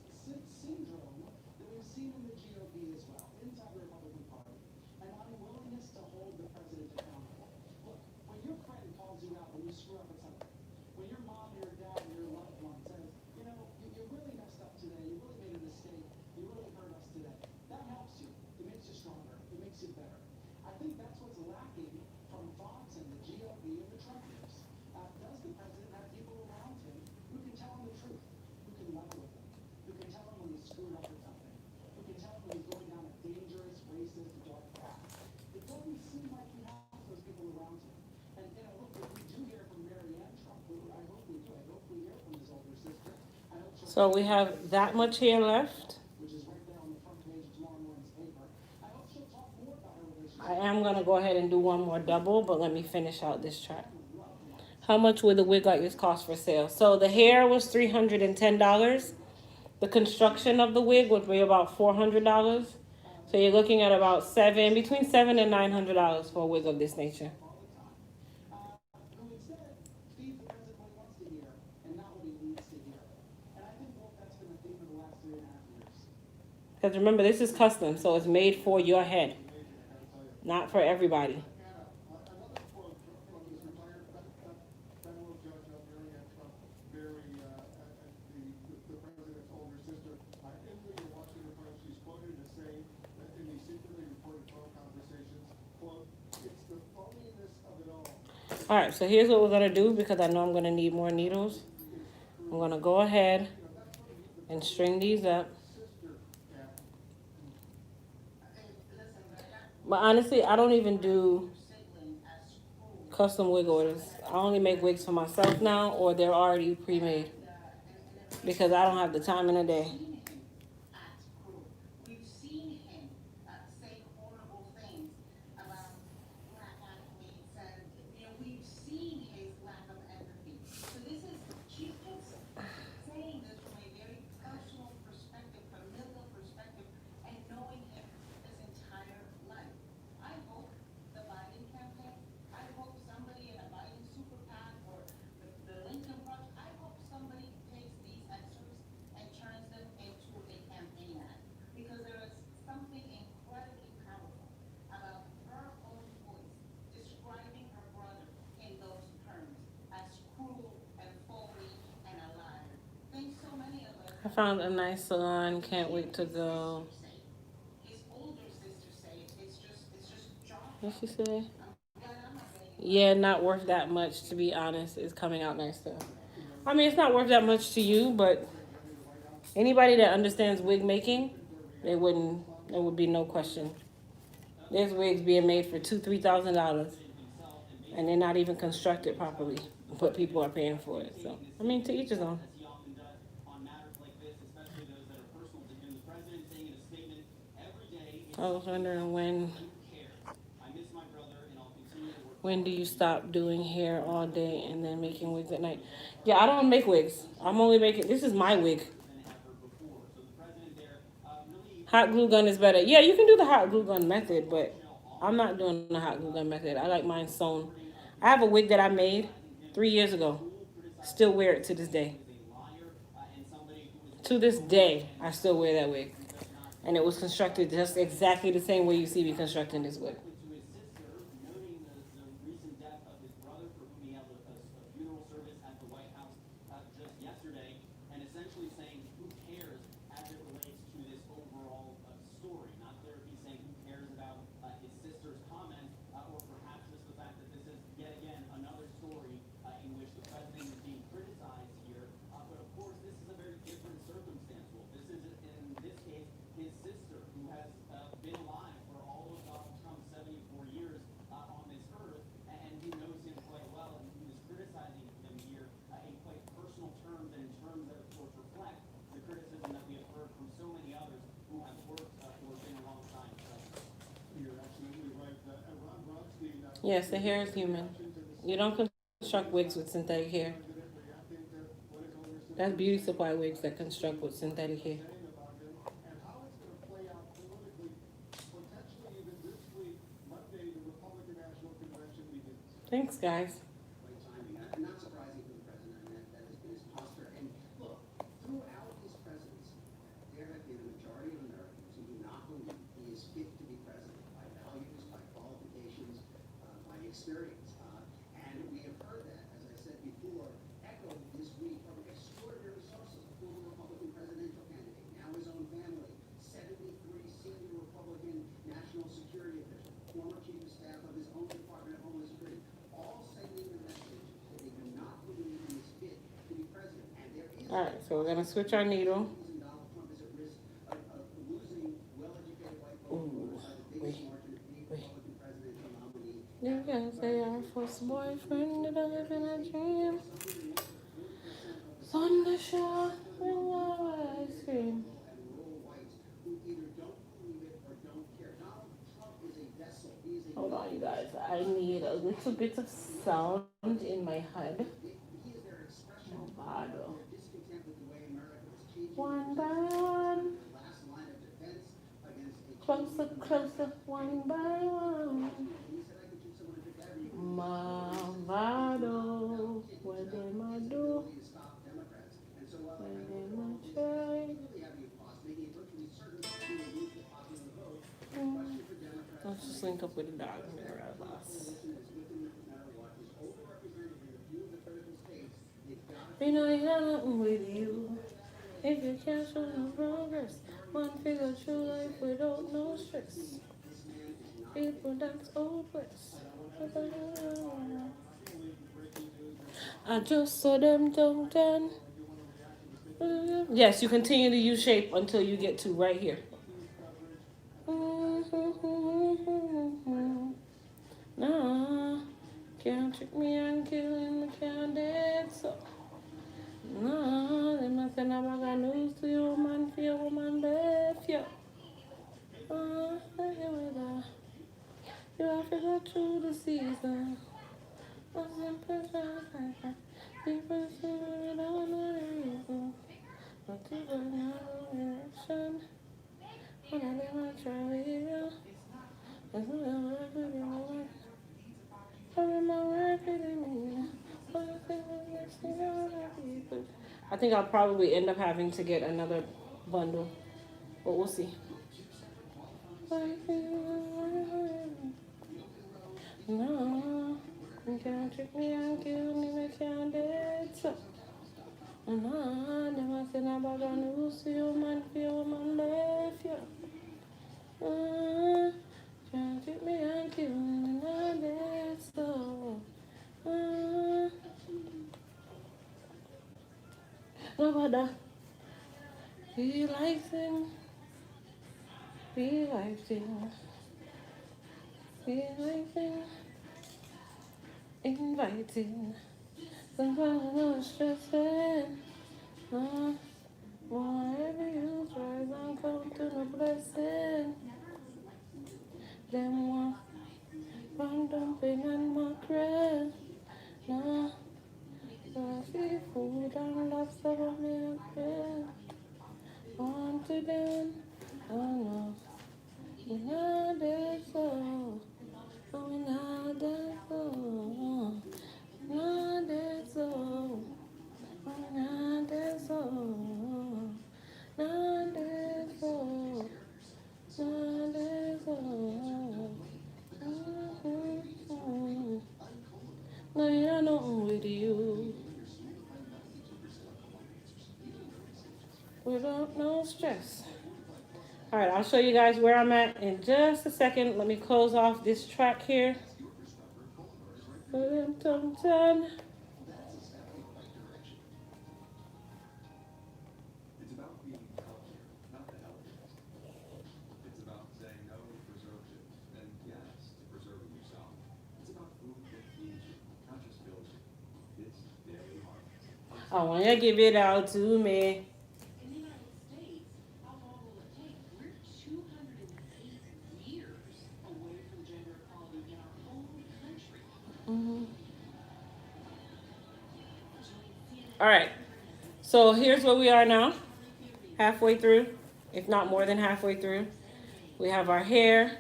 [SPEAKER 2] syndrome that we've seen in the GOP as well, inside the Republican Party, an unwillingness to hold the president accountable. Look, when your friend calls you out when you screw up at something, when your mom or your dad or your loved one says, you know, you really messed up today, you really made a mistake, you really hurt us today, that helps you. It makes you stronger. It makes you better. I think that's what's lacking from Fox and the GOP and the Trumpers. Does the president have people around him who can tell him the truth, who can level with him, who can tell him when he's screwed up with something, who can tell him when he's going down a dangerous, racist, dark path? It doesn't seem like he has those people around him. And, look, if we do hear from Marianne Trump, who I hope we do, I hope we hear from his older sister. I hope she'll
[SPEAKER 1] So we have that much hair left.
[SPEAKER 2] which is right there on the front page of tomorrow morning's paper. I hope she'll talk more about her relationship
[SPEAKER 1] I am gonna go ahead and do one more double, but let me finish out this track. How much would a wig like this cost for sale? So the hair was $310. The construction of the wig would be about $400. So you're looking at about between $700 and $900 for a wig of this nature.
[SPEAKER 2] all the time, who instead feeds the president what he wants to hear and not what he needs to hear. And I think, Wolf, that's been the theme of the last 3.5 years.
[SPEAKER 1] Because remember, this is custom, so it's made for your head, not for everybody.
[SPEAKER 3] Another quote from this retired federal judge Marianne Trump, the president's older sister. In the Washington Post, she's quoted as saying that in these secretly reported phone conversations, quote, "It's the phoniness of it all."
[SPEAKER 1] All right, so here's what we're gonna do because I know I'm gonna need more needles. I'm gonna go ahead and string these up. But honestly, I don't even do custom wig orders. I only make wigs for myself now, or they're already pre-made because I don't have the time in a day.
[SPEAKER 2] We've seen him say horrible things about black athletes, and we've seen his lack of empathy. So she's just saying this from a very personal perspective, familial perspective, and knowing him his entire life. I hope the Biden campaign, I hope somebody in a Biden super PAC or the Lincoln Project, I hope somebody takes these excerpts and turns them into a campaign ad. Because there is something incredibly powerful about her own voice describing her brother in those terms as cruel and phony and a liar. Things so many of us.
[SPEAKER 1] I found a nice salon. Can't wait to go.
[SPEAKER 2] His older sister say it's just jaw.
[SPEAKER 1] What she say?
[SPEAKER 2] I'm glad I'm not getting
[SPEAKER 1] Yeah, not worth that much to be honest. It's coming out nice though. I mean, it's not worth that much to you, but anybody that understands wig making, they wouldn't. There would be no question. There's wigs being made for $2,000-$3,000, and they're not even constructed properly, but people are paying for it. So I mean, to each his own.
[SPEAKER 4] As he often does on matters like this, especially those that are personal to him. The president saying in a statement, every day,
[SPEAKER 1] I was wondering
[SPEAKER 4] who cares? I miss my brother and I'll continue to work.
[SPEAKER 1] when do you stop doing hair all day and then making wigs at night? Yeah, I don't make wigs. I'm only making. This is my wig.
[SPEAKER 4] Than ever before. So the president there really
[SPEAKER 1] Hot glue gun is better. Yeah, you can do the hot glue gun method, but I'm not doing the hot glue gun method. I like mine sewn. I have a wig that I made 3 years ago. Still wear it to this day.
[SPEAKER 4] a liar and somebody who is
[SPEAKER 1] To this day, I still wear that wig. And it was constructed just exactly the same way you see me constructing this wig.
[SPEAKER 4] to his sister, noting the recent death of his brother, for whom he held a funeral service at the White House just yesterday, and essentially saying, who cares as it relates to this overall story? Not their
[SPEAKER 1] Yes, the hair is human. You don't construct wigs with synthetic hair.
[SPEAKER 3] president reacting to what his older
[SPEAKER 1] That's
[SPEAKER 3] sister is
[SPEAKER 1] beauty
[SPEAKER 3] saying
[SPEAKER 1] supply wigs that
[SPEAKER 3] about him,
[SPEAKER 1] construct with synthetic hair.
[SPEAKER 3] saying about him, and how it's going to play out politically, potentially even this week, Monday, the Republican National Convention begins.
[SPEAKER 1] Thanks, guys.
[SPEAKER 4] Right timing, and not surprising for the president, and that has been his posture. And look, throughout his presidency, there have been a majority of Americans who do not believe he is fit to be president by values, by qualifications, by experience. And we have heard that, as I said before, echoed this week from extraordinary sources, the former Republican presidential candidate, now his own family, 73 senior Republican national security officials, former chief of staff of his own Department of Homeland Security, all sending the message that they do not believe he is fit to be president. And there is
[SPEAKER 1] All right, so we're gonna switch our needle.
[SPEAKER 4] reason Donald Trump is at risk of losing well-educated white
[SPEAKER 1] Ooh,
[SPEAKER 4] voters by the biggest
[SPEAKER 1] wait,
[SPEAKER 4] margin of any
[SPEAKER 1] wait.
[SPEAKER 4] Republican presidential nominee.
[SPEAKER 1] You can say Air Force boyfriend that I live in a dream. On the shore, when I ice cream.
[SPEAKER 4] And rural whites who either don't believe it or don't care. Donald Trump is a vessel. He is a
[SPEAKER 1] Hold on, you guys. I need a little bit of sound in my head.
[SPEAKER 4] he is their expression
[SPEAKER 1] Oh,
[SPEAKER 4] of
[SPEAKER 1] God.
[SPEAKER 4] their discontent with the way America is changing.
[SPEAKER 1] One by one,
[SPEAKER 4] The last line of defense against a
[SPEAKER 1] closer, closer, one by one.
[SPEAKER 4] he said I could shoot someone if ever you
[SPEAKER 1] Mavado, what am I do?
[SPEAKER 4] to stop Democrats. And so while
[SPEAKER 1] What
[SPEAKER 4] I
[SPEAKER 1] am I try?
[SPEAKER 4] clearly having a cost, making it virtually certain he will lose the popular vote, the question for Democrats
[SPEAKER 1] Let's just link up with the dog and make her
[SPEAKER 4] coalition
[SPEAKER 1] last.
[SPEAKER 4] is with him no matter what, is overrepresented in a few of the critical states. They've got to
[SPEAKER 1] You know you got nothing with you. If you can't show no progress, one figure true life without no stress. People that's old west. I just saw them don't turn. Yes, you continue to use shape until you get to right here. No, can't trick me and killing me, can't dance. So. No, they must say I got news to you, man, for your woman left you. Here we go. You have to go through the season. People say we don't know the reason. But you don't know the reaction. When I let my try with you. It's not a work with you. I'm my work with me. I think I'll probably end up having to get another bundle, but we'll see. No, you can't trick me and kill me, you can't dead so. No, never said about a news to you, man, for your man left you. Can't trick me and kill me, not dead so. Nobody. Realizing, realizing, realizing, inviting. Somebody knows stressing. Whatever you try, don't come to the blessing. Them want random pain and mackerel. No, seafood and lobster on the grill. On to them, oh no. Not that so, oh not that so, not that so, oh not that so, not that so, not that so. No, you're not with you. Without no stress. All right, I'll show you guys where I'm at in just a second. Let me close off this track here. Dun.
[SPEAKER 5] It's about being healthier, not the healthiest. It's about saying no to preservatives and yes to preserving yourself. It's about food that feeds you, not just fills you. It's daily harvest.
[SPEAKER 1] I want you to give it out to me.
[SPEAKER 2] In the United States, how long will it take? We're 208 years away from gender equality in our own country.
[SPEAKER 1] All right. So here's where we are now, halfway through, if not more than halfway through. We have our hair,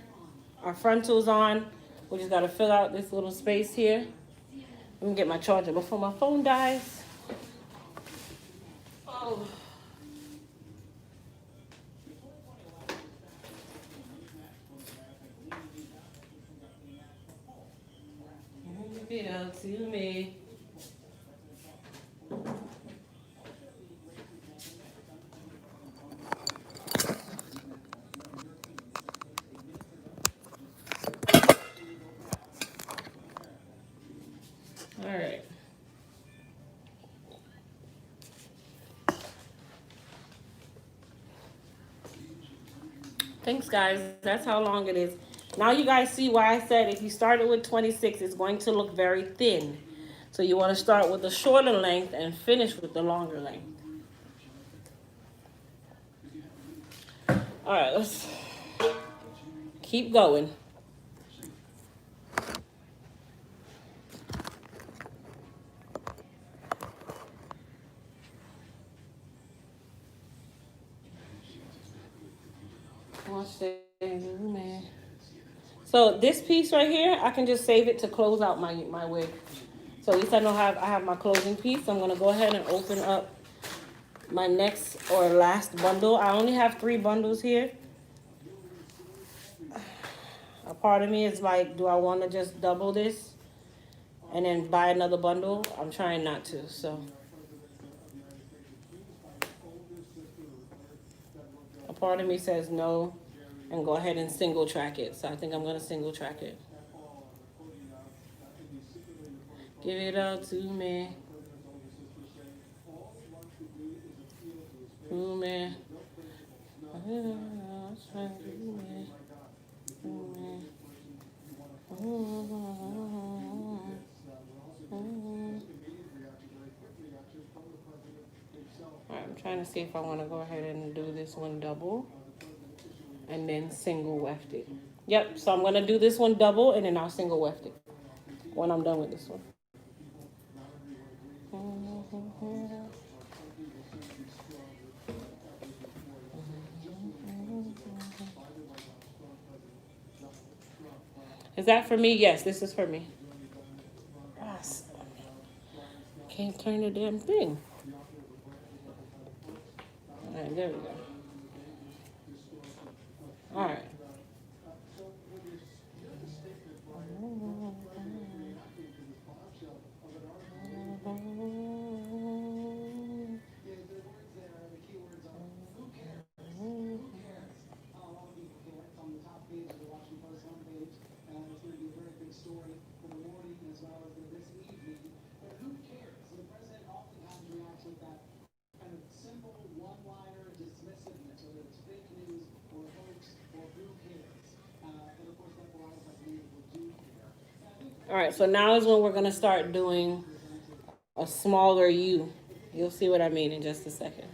[SPEAKER 1] our frontals on. We just gotta fill out this little space here. Let me get my charger before my phone dies. Oh. Give it up to me. All right. Thanks, guys. That's how long it is. Now you guys see why I said if you started with 26, it's going to look very thin. So you want to start with the shorter length and finish with the longer length. All right, let's keep going. Watch this, man. So this piece right here, I can just save it to close out my wig. So at least I know I have my closing piece. I'm gonna go ahead and open up my next or last bundle. I only have 3 bundles here. A part of me is like, do I want to just double this and then buy another bundle? I'm trying not to. So a part of me says no and go ahead and single track it. So I think I'm gonna single track it. Give it up to me. Ooh, man. Alright, I'm trying to see if I want to go ahead and do this one double and then single weft it. Yep, so I'm going to do this one double and then I'll single weft it when I'm done with this one. Is that for me? Yes, this is for me. Yes. Can't turn the damn thing. All right, there we go. All right. All right, so now is when we're gonna start doing a smaller U. You'll see what I mean in just a second.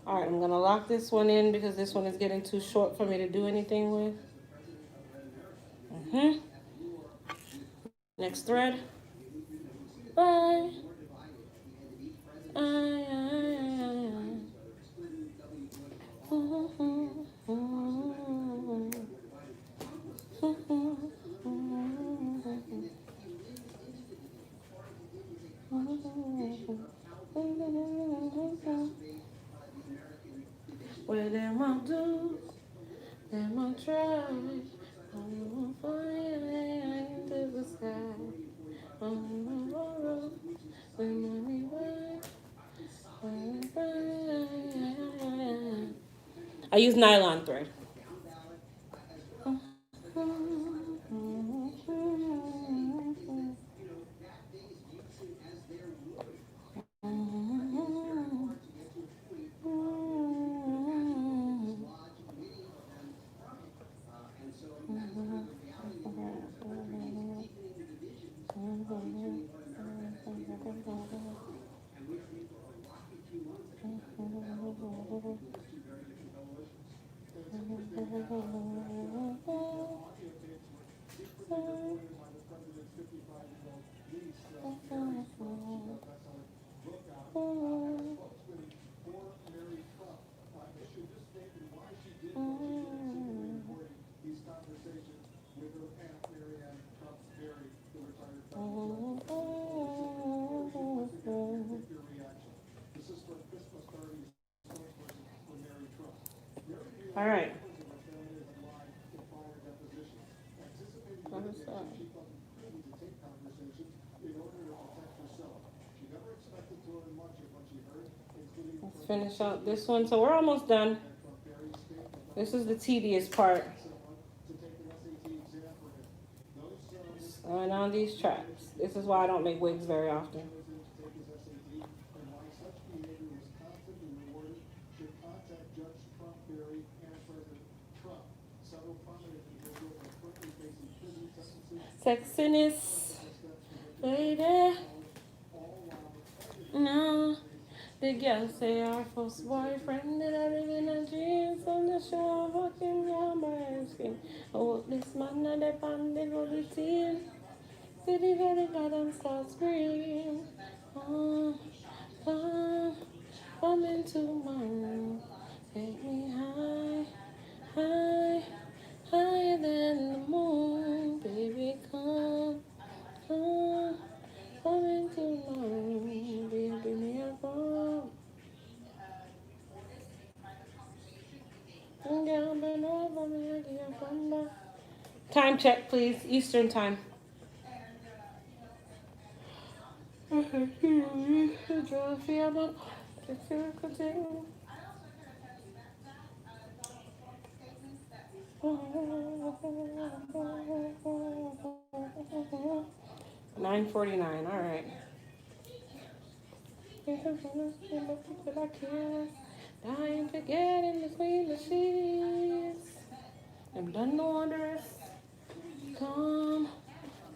[SPEAKER 1] All right, I'm gonna lock this one in because this one is getting too short for me to do anything with. Next thread. Bye. Well, them I do, them I try. I'm on fire into the sky. I'm on a road, the money way. I use nylon thread. All right. Let's finish out this one. So we're almost done. This is the tedious part. Going on these tracks. This is why I don't make wigs very often. Sexiness, lady. No, the girl say our first boyfriend that I live in a dreams on the shore, fucking on my skin. Oh, this man not the bandit of the team. City very glad and start scream. Oh, come, come into my room. Take me high, high, higher than the moon. Baby, come, come, come into my room. Baby, me a come. Down, bend over me, I get from the time check, please. Eastern time. $9.49. All right. Dying to get in between the sheets. I've done no wonders. Come,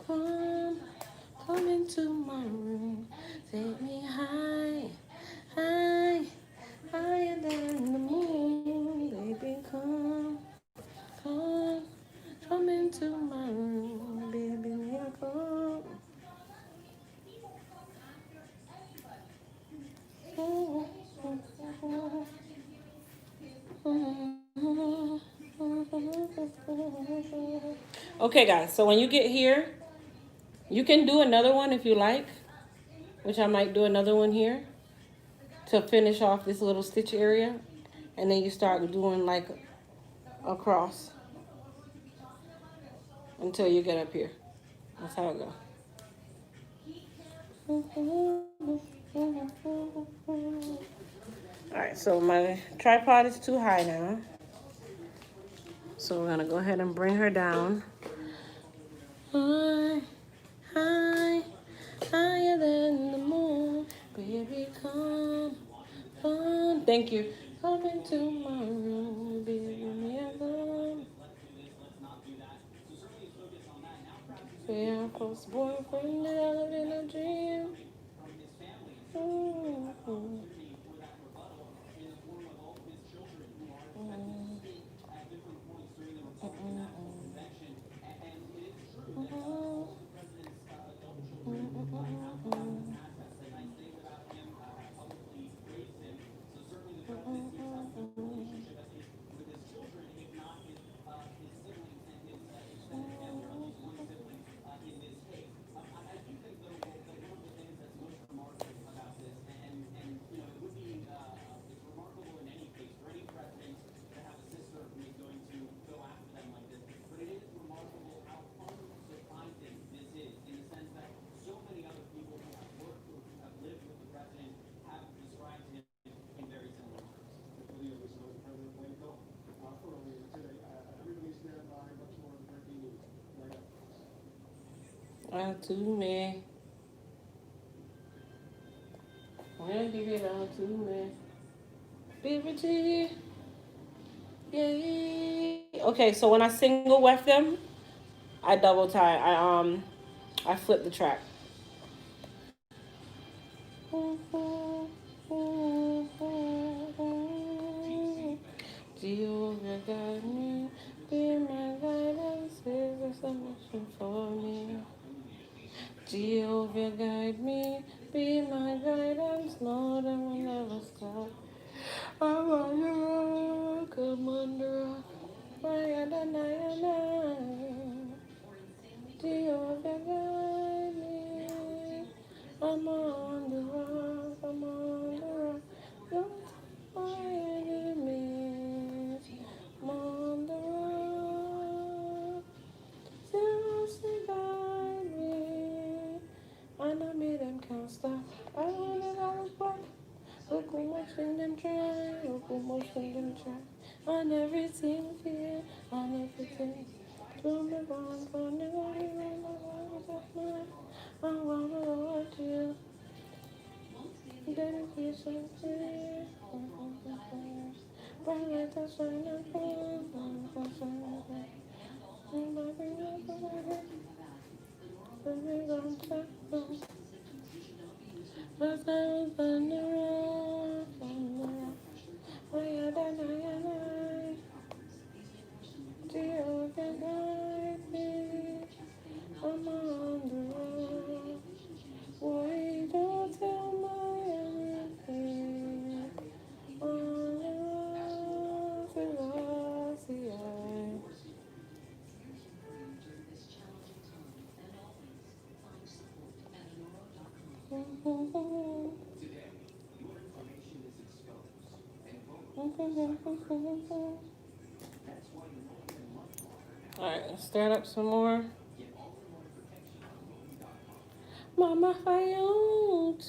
[SPEAKER 1] come, come into my room. Take me high, high, higher than the moon. Baby, come, come, come into my room. Baby, may I come? Okay, guys, so when you get here, you can do another one if you like, which I might do another one here to finish off this little stitch area. And then you start doing like across until you get up here. That's how it goes. Alright, so my tripod is too high now. So we're gonna go ahead and bring her down. High, high, higher than the moon. Baby, come, come. Thank you. Come into my room, baby, me alone. Say our first boyfriend that I lived in a dream. Mm-hmm. To me. When give it all to me. Liberty. Yay. Okay, so when I single weft them, I double tie. I flip the track. Jehovah guide me, be my guidance, is a solution for me. Jehovah guide me, be my guidance, Lord, I will never stop. I'm on the rock, I'm on the rock, higher than I am now. Jehovah guide me, I'm on the rock, I'm on the rock, don't my enemies, I'm on the rock, seriously guide me, and I made them can't stop, I wanted all the fun. Look how much in them try, look how much in them try. On everything fear, on everything. To me on, for me on, I wanna watch you. Dedication to you. Bright light that shine upon, but I was on the road, higher than I am. Jehovah guide me, I'm on the road. Why don't tell my everything? On the road to Rossi. Alright, let's start up some more. Mama Fayot.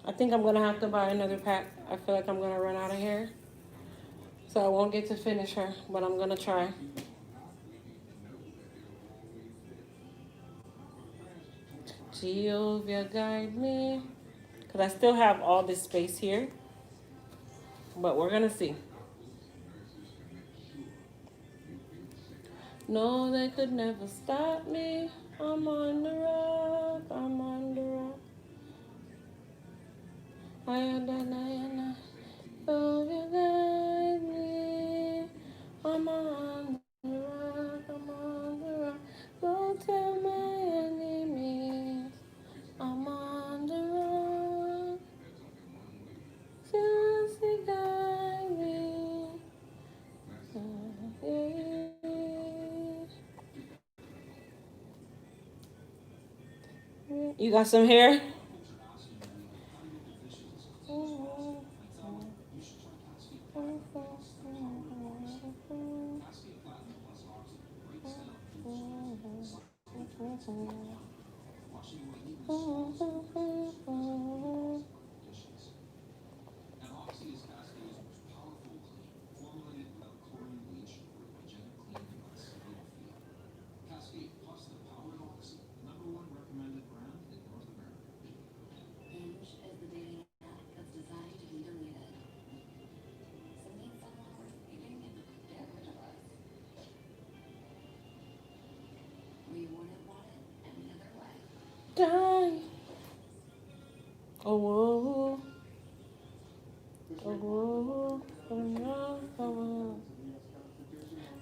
[SPEAKER 1] I think I'm gonna have to buy another pack. I feel like I'm gonna run out of hair. So I won't get to finish her, but I'm gonna try. Jehovah guide me. Because I still have all this space here. But we're gonna see. No, they could never stop me. I'm on the rock, I'm on the rock. I am the so you guide me. I'm on the rock, I'm on the rock. Go tell my enemies. I'm on the rock. Just guide me. You got some hair?
[SPEAKER 5] Now, Oxy is Cascade's most powerful clean, formulated without chlorine, bleach, or hygienic cleaning device you'll feel. Cascade Plus the power of Oxy, #1 recommended brand in North America.
[SPEAKER 6] Hinge is the dating app that's designed to be deleted. So meet someone worth meeting and get rid of us. We wouldn't want it any other way.
[SPEAKER 1] Die. Oh, whoa.
[SPEAKER 3] This
[SPEAKER 1] Oh,
[SPEAKER 3] week
[SPEAKER 1] whoa. Oh, no. Oh, whoa.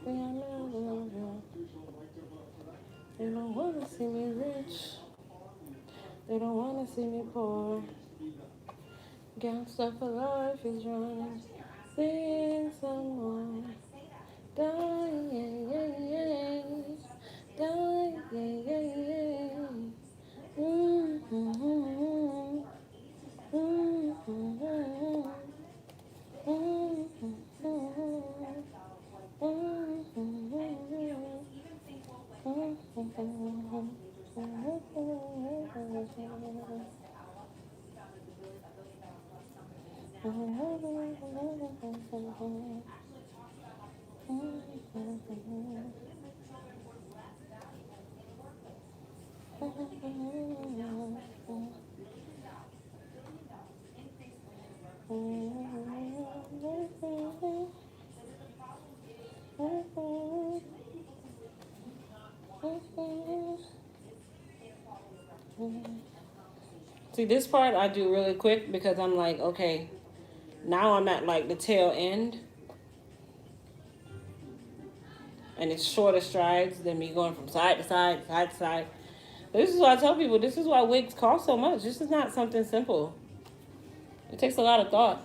[SPEAKER 3] the Constitution
[SPEAKER 1] They don't wanna see me rich. They don't wanna see me poor. Gangsta for life is running. Sing some more. Die, yeah, yeah, yeah. Die, yeah, yeah, yeah. Mm-hmm. Mm-hmm. See, this part I do really quick because I'm like, okay, now I'm at like the tail end, and it's shorter strides than me going from side to side, side to side. This is why I tell people this is why wigs cost so much. This is not something simple. It takes a lot of thought.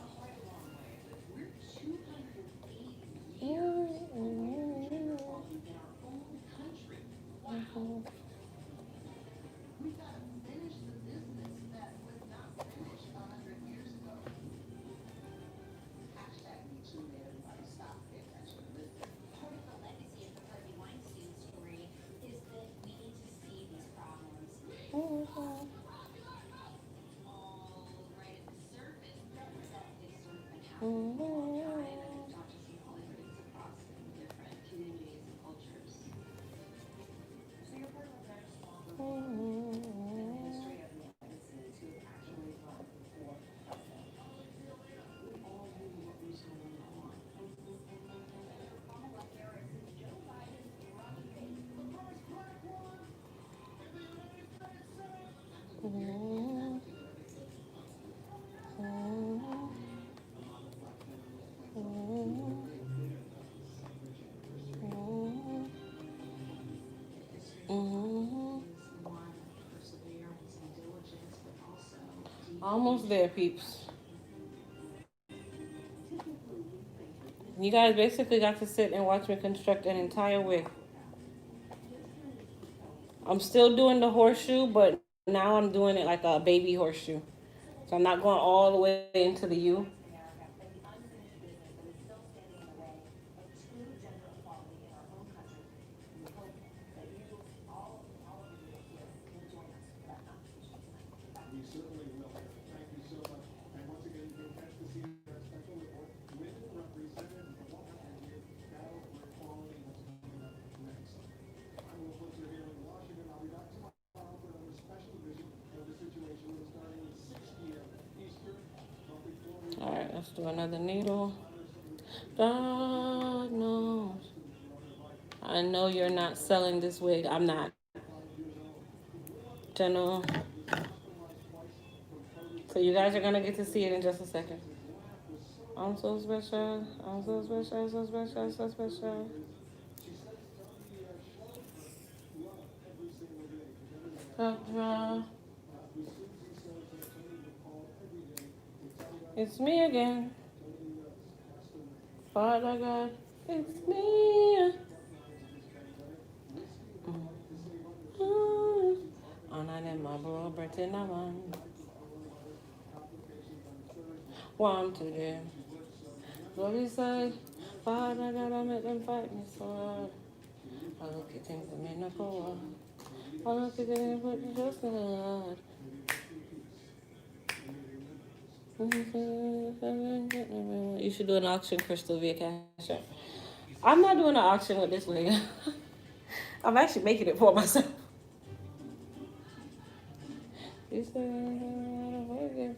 [SPEAKER 6] We're 280 years in our own country. Wow. We've got to finish the business that was not finished 100 years ago. Hashtag me too, man. Everybody stop, pay attention, listen.
[SPEAKER 7] Part of the legacy of the Harvey Weinstein story is that we need to see these problems all right at the surface, that they've sort of been happening for a long time, and not just in Hollywood, it's across different communities and cultures.
[SPEAKER 6] So you're part of a very small group in the history of the embassy to actually run for president. We all knew what was going on. One of perseverance and diligence, but also
[SPEAKER 1] Almost there, peeps. You guys basically got to sit and watch me construct an entire wig. I'm still doing the horseshoe, but now I'm doing it like a baby horseshoe. So I'm not going all the way into the U.
[SPEAKER 6] America, but the unfinished business that is still standing in the way of true gender equality in our own country. We hope that you all of you here will join us for that conversation tonight.
[SPEAKER 3] We certainly will. Thank you so much. And once again, you can catch the scene of our special report. Women represented in the 100-year battle for equality that's coming up next. I'm Will Blitzer here in Washington. I'll be back tomorrow for another special edition of the Situation Room starting at 6 p.m. Eastern.
[SPEAKER 1] All right, let's do another needle. God knows. I know you're not selling this wig. I'm not. General. So you guys are gonna get to see it in just a second. I'm so special. I'm so special. So special. So special. It's me again. Father God, it's me. And my bro, Breton, one to them. Glory side, Father God, I make them fight me so hard. I look at things that make no go on. I look at them but just God. You should do an auction, Crystal, via Cash App. I'm not doing an auction with this wig. I'm actually making it for myself. You said,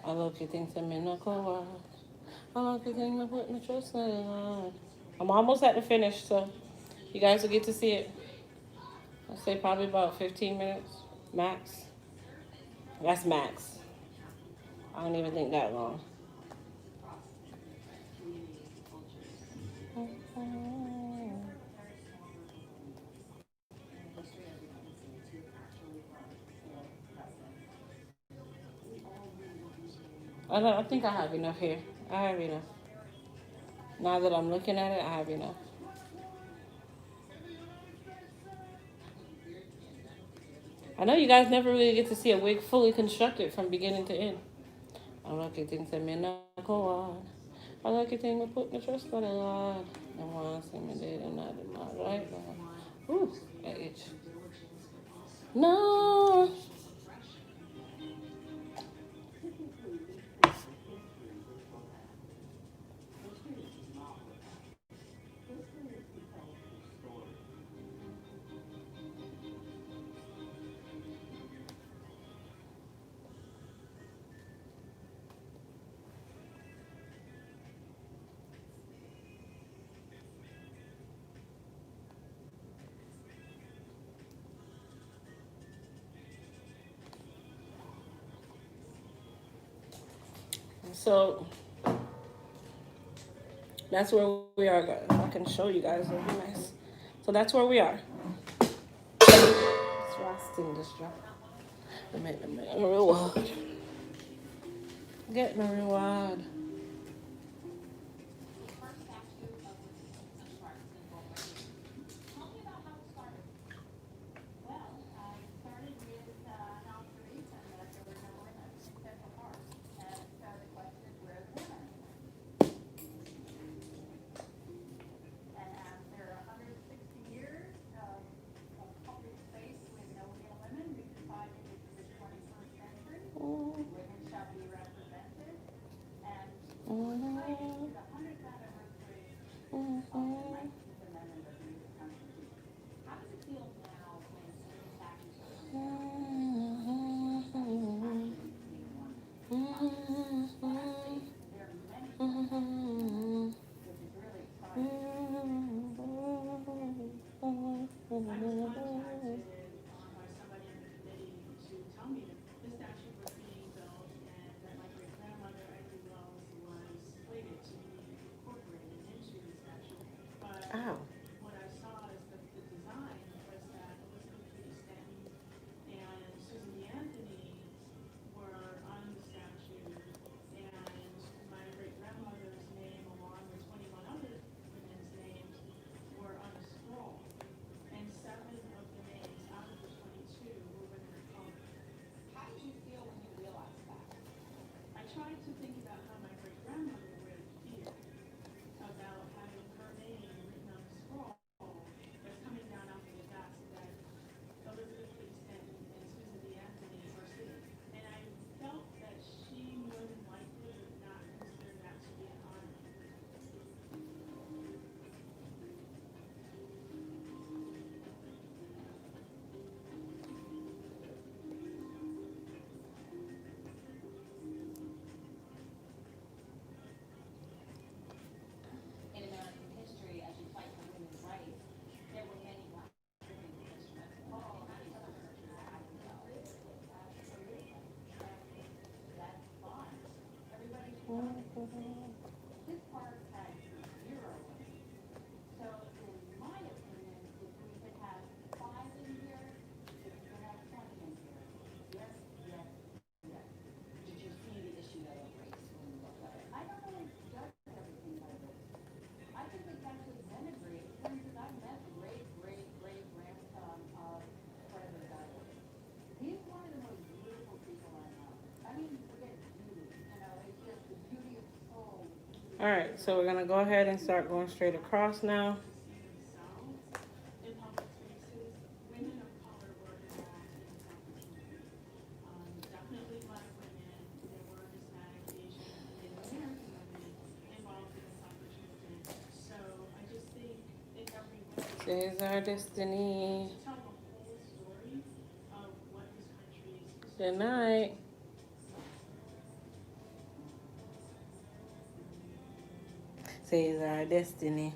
[SPEAKER 1] I love you things that mean no go. I love you things that put in the trust in God. I'm almost at the finish, so you guys will get to see it. I'll say probably about 15 minutes max. That's max. I don't even think that long. I think I have enough here. I have enough. Now that I'm looking at it, I have enough. I know you guys never really get to see a wig fully constructed from beginning to end. I don't know if you think that men go on. I like a thing with putting the trust on the Lord. And once him and did and not in my right, Lord. Ooh, that itch. No. So that's where we are, guys. I can show you guys. It'll be nice. So that's where we are. It's frosting this drop. The reward. Get my reward.
[SPEAKER 7] The first statue of such parks in Fort Worth. Tell me about how it started.
[SPEAKER 6] Well, I started with an observation that there were no women in Central Park. And so the question is, where are the women? And after 160 years of public space with no real women, we decided in the 21st century, women shall be represented. And we're playing to the 100th anniversary of the 19th Amendment of the U.S. Constitution.
[SPEAKER 7] How does it feel now when certain statues are coming down?
[SPEAKER 6] Being one. There are many which is really exciting.
[SPEAKER 2] I was contacted by somebody in the committee to tell me that the statue was being built and that my great grandmother, Edie Wells, was slated to be incorporated into the statue. But
[SPEAKER 1] Ow.
[SPEAKER 2] what I saw is that the design was that Elizabeth Cady Stanton and Susan B. Anthony were on the statue, and my great grandmother's name, along with 21 other women's names, were on a scroll. And 7 of the names out of the 22 were women of color.
[SPEAKER 7] How did you feel when you realized that?
[SPEAKER 2] I tried to think about how my great grandmother would feel about having her name written on a scroll that's coming down off of the desk that Elizabeth Cady Stanton and Susan B. Anthony were sitting. And I felt that she more than likely would not consider that to be an honor.
[SPEAKER 7] In American history, as you fight for women's rights, there were many black women in history. Oh, many other countries that I can tell.
[SPEAKER 6] Absolutely. And that's fine. Everybody should know this park had 0 women. So in my opinion, if we could have 5 in here, if we could have 20 in here. Yes, yes, yes.
[SPEAKER 7] Did you see the issue of race when you looked at it?
[SPEAKER 6] I don't always judge everything by this. I think it's actually denigrate. For instance, I met the great-great-great-grandson of President Douglas. He's one of the most beautiful people I know. I mean, forget beauty, it's just the beauty of soul.
[SPEAKER 1] All right, so we're gonna go ahead and start going straight across now.
[SPEAKER 2] See themselves in public spaces. Women of color were involved in this opportunity. Definitely black women. There were Hispanic, Asian, and Native American women involved in this opportunity. So I just think in every way
[SPEAKER 1] Today's our destiny.
[SPEAKER 2] to tell the whole story of what this country's
[SPEAKER 1] Good night. Says our destiny.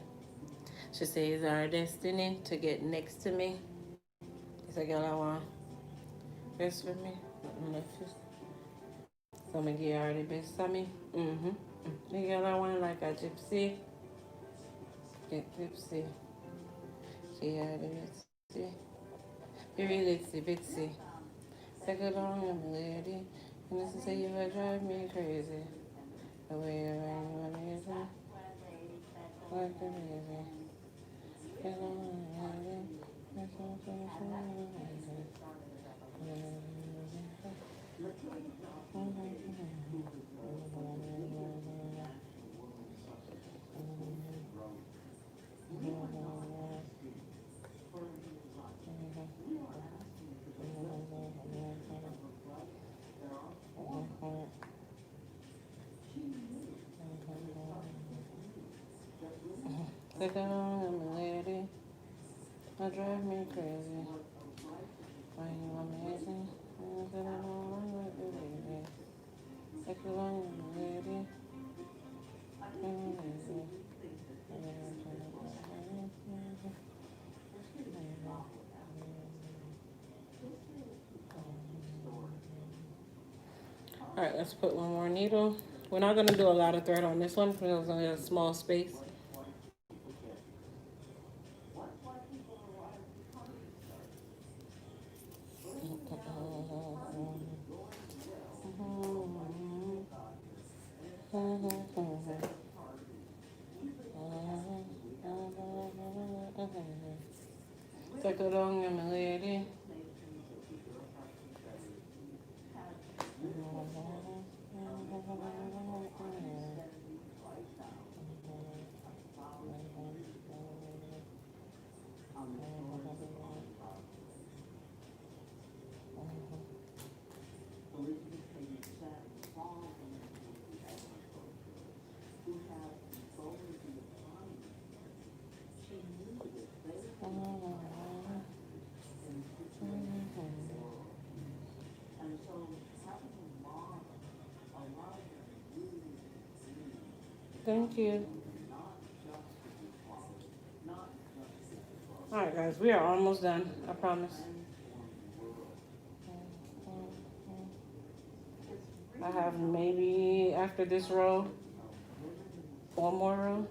[SPEAKER 1] She says our destiny to get next to me. It's a girl I want. Best for me. So me give her the best of me. The girl I want like a gypsy. Get gypsy. She had the bitsy. You really itsy bitsy. Take it on young lady. And this is how you would drive me crazy. The way you rang my music. Like the baby. Take it on young lady. That's all for Take it on, my lady. I drive me crazy. Why you amazing? Take it on, my lady. Take it on, my lady. All right, let's put one more needle. We're not gonna do a lot of thread on this one because it's only a small space. Take it on, my lady. Thank you. All right, guys, we are almost done. I promise. I have maybe after this row, one more row.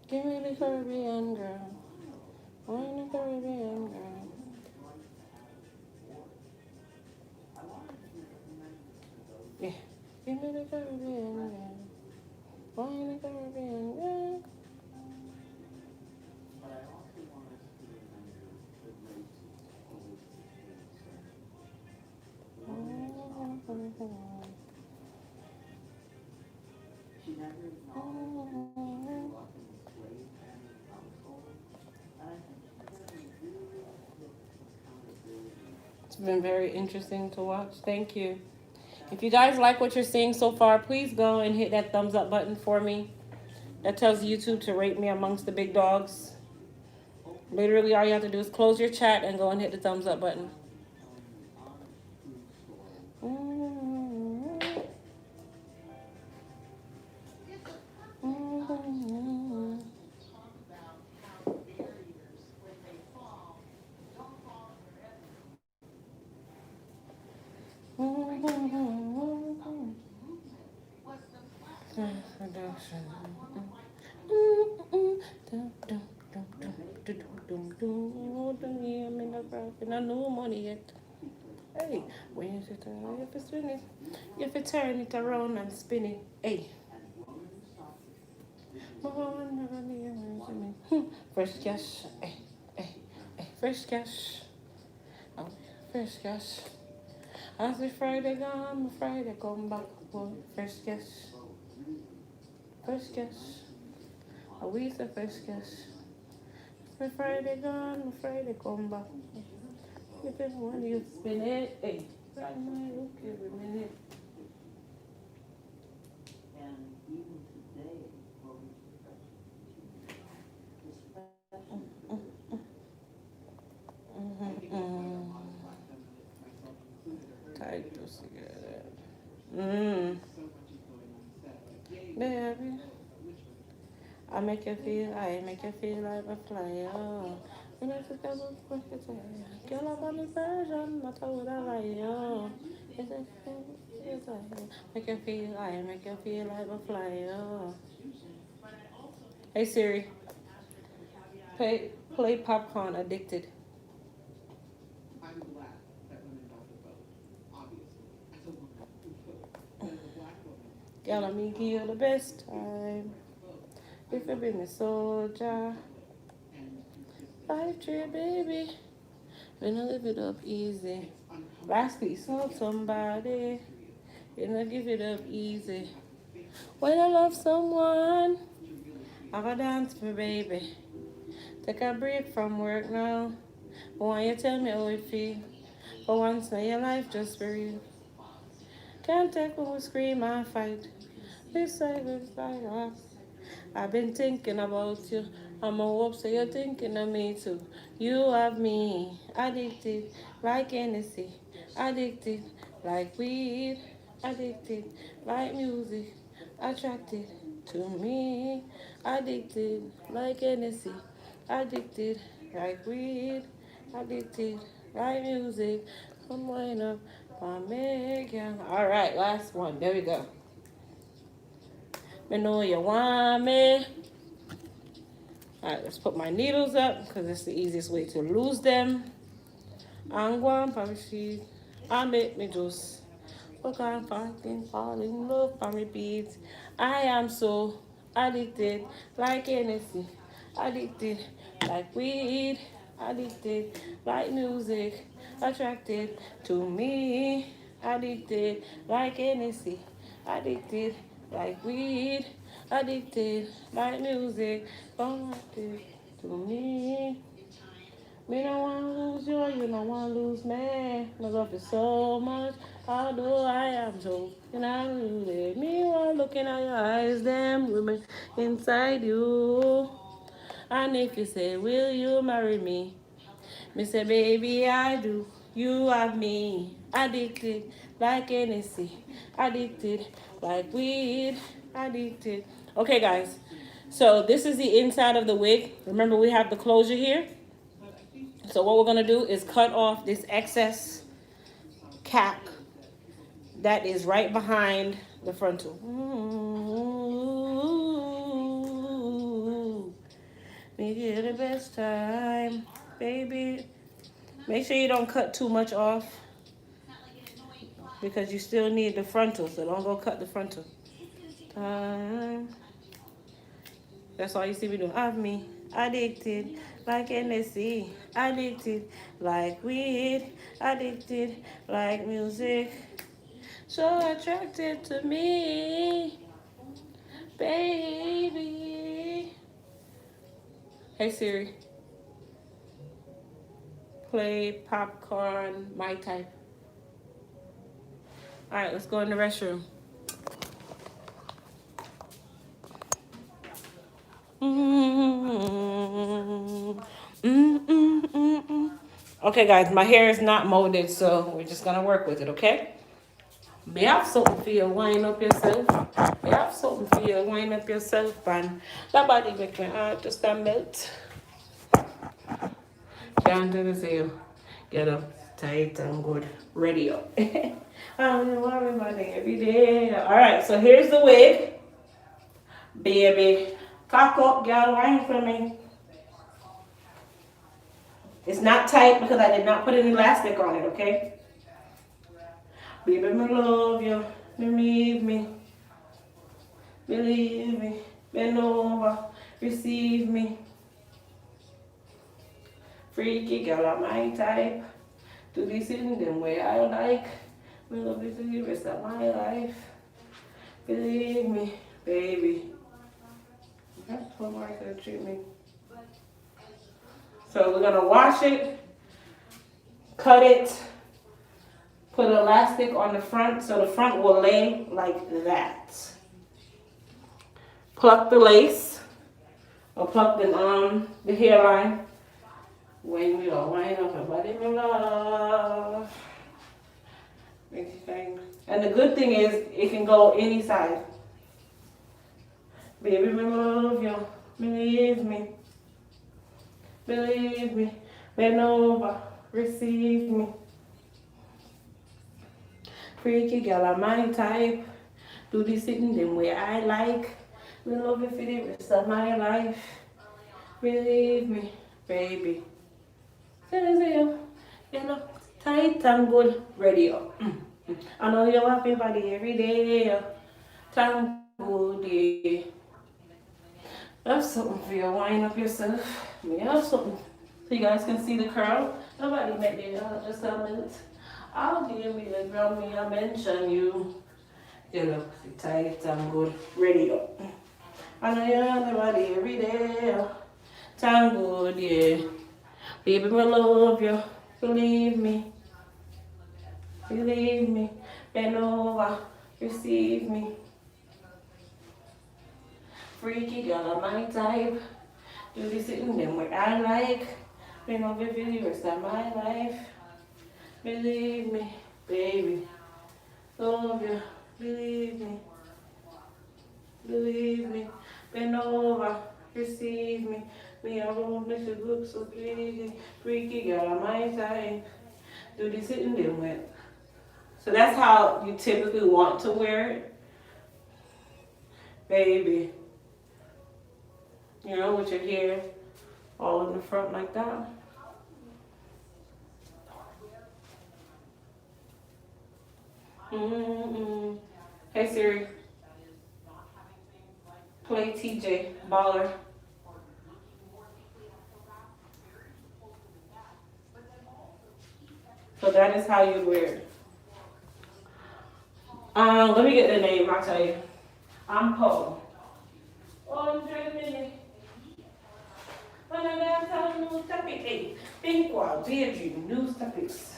[SPEAKER 1] Give me the Caribbean girl. Why the Caribbean girl? Yeah. Give me the Caribbean girl. Why the Caribbean girl? It's been very interesting to watch. Thank you. If you guys like what you're seeing so far, please go and hit that thumbs up button for me. That tells YouTube to rate me amongst the big dogs. Literally, all you have to do is close your chat and go and hit the thumbs up button.
[SPEAKER 2] Talk about how barriers, when they fall, don't fall forever. Was the
[SPEAKER 1] No money yet. Hey, when you turn, if it's spinning, if you turn it around and spin it, hey. Fresh cash, hey, hey, hey, fresh cash, oh, fresh cash. As the Friday gone, Friday come back, boy, fresh cash, fresh cash. A week of fresh cash. My Friday gone, Friday come back. If it's when you spin it, hey, I might look every minute. Tight pussy together. Baby. I make you feel, I make you feel like a flyer. When I took a look for it, girl, I'm on the version, not how would I lie, yo. Make you feel, I make you feel like a flyer. Hey Siri, play Popcorn Addicted.
[SPEAKER 2] I'm glad that women got the vote, obviously, as a woman who voted. But as a black woman,
[SPEAKER 1] Girl, I make you the best time.
[SPEAKER 2] vote.
[SPEAKER 1] If you be my soldier,
[SPEAKER 2] And consistent.
[SPEAKER 1] 5-3, baby. When I live it up easy. Last piece on somebody. When I give it up easy. When I love someone, I go dance for baby. Take a break from work now. Why you tell me how it feel? For once in your life, just for you. Can't take when we scream and fight. This side is like us. I've been thinking about you. I'm a hope so you're thinking of me too. You have me addicted like Hennessy, addicted like weed, addicted like music, attracted to me, addicted like Hennessy, addicted like weed, addicted like music. Come wind up on me again. All right, last one. There we go. Me know you want me. Alright, let's put my needles up because it's the easiest way to lose them. I'm going parachute. I make me just fuck on fighting, fall in love and repeat. I am so addicted like Hennessy, addicted like weed, addicted like music, attracted to me, addicted like Hennessy, addicted like weed, addicted like music, addicted to me. Me don't wanna lose you, you don't wanna lose me. My love is so much, although I am so. And I lose me while looking at your eyes, them women inside you. And if you say, will you marry me? Me say, baby, I do. You have me addicted like Hennessy, addicted like weed, addicted. Okay, guys. So this is the inside of the wig. Remember, we have the closure here. So what we're gonna do is cut off this excess cap that is right behind the frontal. Ooh, make it the best time, baby. Make sure you don't cut too much off because you still need the frontal, so don't go cut the frontal. Time. That's all you see me doing. Have me addicted like Hennessy, addicted like weed, addicted like music. So attracted to me, baby. Hey Siri, play popcorn, my type. All right, let's go in the restroom. Okay, guys, my hair is not molded, so we're just gonna work with it, okay? May I have something for you, wind up yourself. May I have something for you, wind up yourself, and that body make my heart just a melt. Can't do this you. Get up tight and good. Ready up. I'm worry about it every day. Alright, so here's the wig. Baby. Cock up, girl, wine for me. It's not tight because I did not put an elastic on it, okay? Baby, me love you. Believe me. Believe me. Bend over. Receive me. Freaky girl, I'm my type. To be sitting them way I like. Me love you to the rest of my life. Believe me, baby. That's what Mark gonna treat me. So we're gonna wash it, cut it, put elastic on the front so the front will lay like that. Pluck the lace or pluck the hairline when we are wind up and body me love. And the good thing is it can go any side. Baby, me love you. Believe me. Believe me. Bend over. Receive me. Freaky girl, I'm my type. Do this sitting them way I like. We love you for the rest of my life. Believe me, baby. You know, tight and good. Ready up. I know you happy body every day. Thank good day. Have something for you. Wind up yourself. Me have something. So you guys can see the curl. Nobody made it just a minute. I'll give me the Grammy, I mention you. You look tight and good. Ready up. I know you're nobody every day. Time good, yeah. Baby, I love you. Believe me. Believe me. Bend over. Receive me. Freaky girl, I'm my type. Do this in them what I like. Been over for the rest of my life. Believe me, baby. Love you. Believe me. Believe me. Bend over. Receive me. Me alone make you look so pretty. Freaky girl, I'm my type. Do this in them with. So that's how you typically want to wear it, baby. You know, with your hair all in the front like that. Mm-mm. Hey Siri, play TJ Baller. So that is how you wear it. Let me get the name. I'll tell you. I'm Poe. 100 minutes. When I got some new topic, think while Deirdre news topics.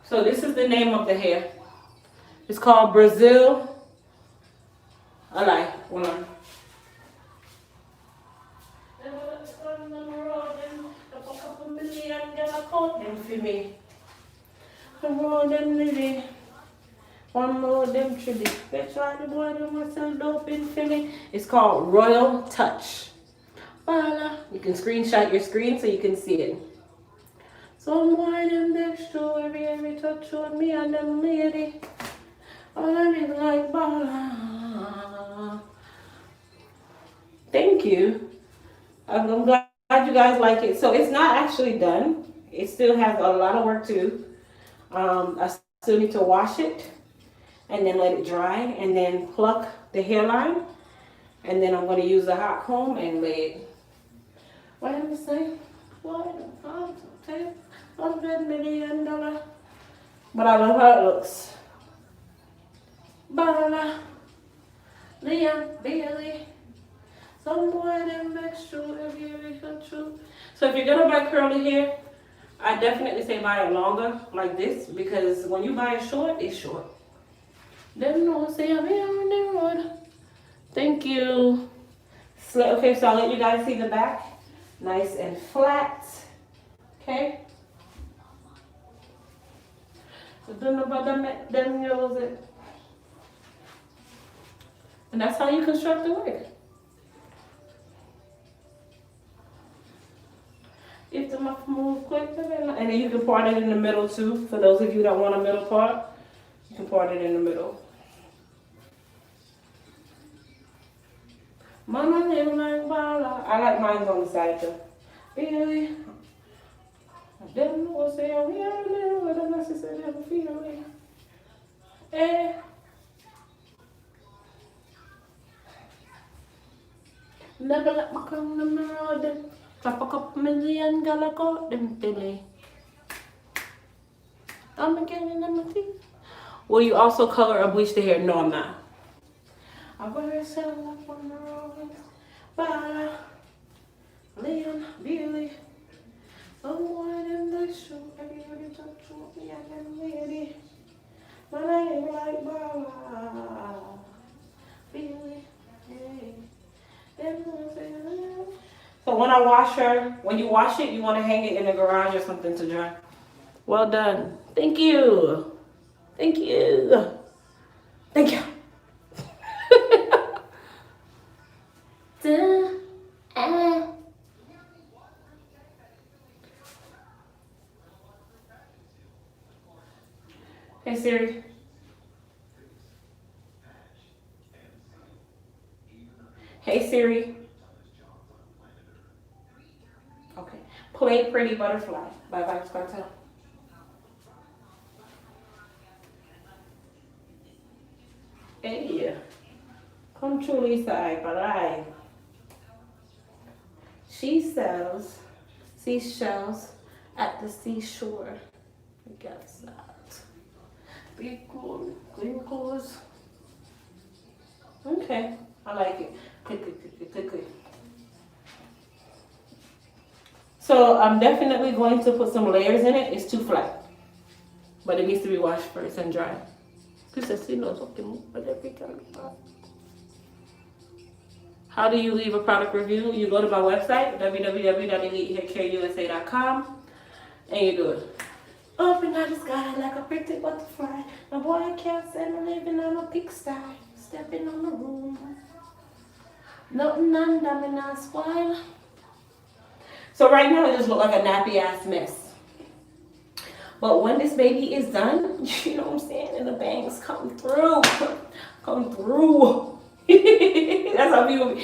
[SPEAKER 1] So this is the name of the hair. It's called Brazil. I like. Hold on. For me. One more them tribute. That's why the boy them was so dope in for me. It's called Royal Touch. Voila. You can screenshot your screen so you can see it. Some boy them next to every touch on me and them lady. All I live like Bala. Thank you. I'm glad you guys like it. So it's not actually done. It still has a lot of work to do. I still need to wash it and then let it dry and then pluck the hairline. And then I'm going to use a hot comb and lay it. What am I saying? $100 million. But I love how it looks. Bala, Leon, Bailey. Some boy them next to every true. So if you're gonna buy curly hair, I definitely say buy it longer like this because when you buy it short, it's short. Them no say I'm here on the road. Thank you. Okay, so I'll let you guys see the back. Nice and flat. Okay. So don't know about them yellows it. And that's how you construct the wig. If the muff move quick, and then you can part it in the middle too. For those of you that want a middle part, you can part it in the middle. Mama live like Bala. I like mine on the side too. Really? Them no say we are little with a necessary feeling. Eh. Never let me come to the road. Drop a couple million, gala got them Billy. I'm getting them my teeth. Will you also color or bleach the hair? No, I'm not. I wear myself up on the road. Bye. Leon, Billy. Someone in the show. Everybody talk to me and I'm ready. My name like Bala. Billy. Hey. So when I wash her, when you wash it, you want to hang it in the garage or something to dry. Well done. Thank you. Thank you. Thank you. Hey Siri. Hey Siri. Okay. Play Pretty Butterfly by Vibes Cartel. Hey. Come true, Lisa. Bye. She sells Seashells at the seashore. I guess that. Be cool. Green clothes. Okay. I like it. Click. So I'm definitely going to put some layers in it. It's too flat. But it needs to be washed first and dry. How do you leave a product review? You go to my website, www.elitehaircareusa.com, and you do it. Open out the sky like a pretty butterfly. My boy can't stand living on a pigsty. Stepping on the room. Nothing under me not spoil. So right now it just looks like a nappy ass mess. But when this baby is done, you know what I'm saying, and the bangs come through. Come through. That's how people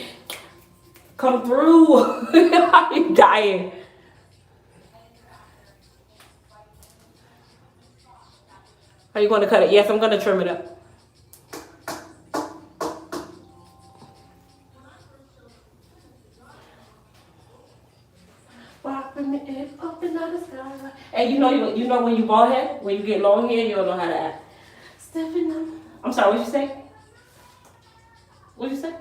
[SPEAKER 1] come through. I'm dying. Are you going to cut it? Yes, I'm going to trim it up. And you know when you bald head, when you get long hair, you don't know how to act. Stepping up. I'm sorry, what'd you say? What'd you say?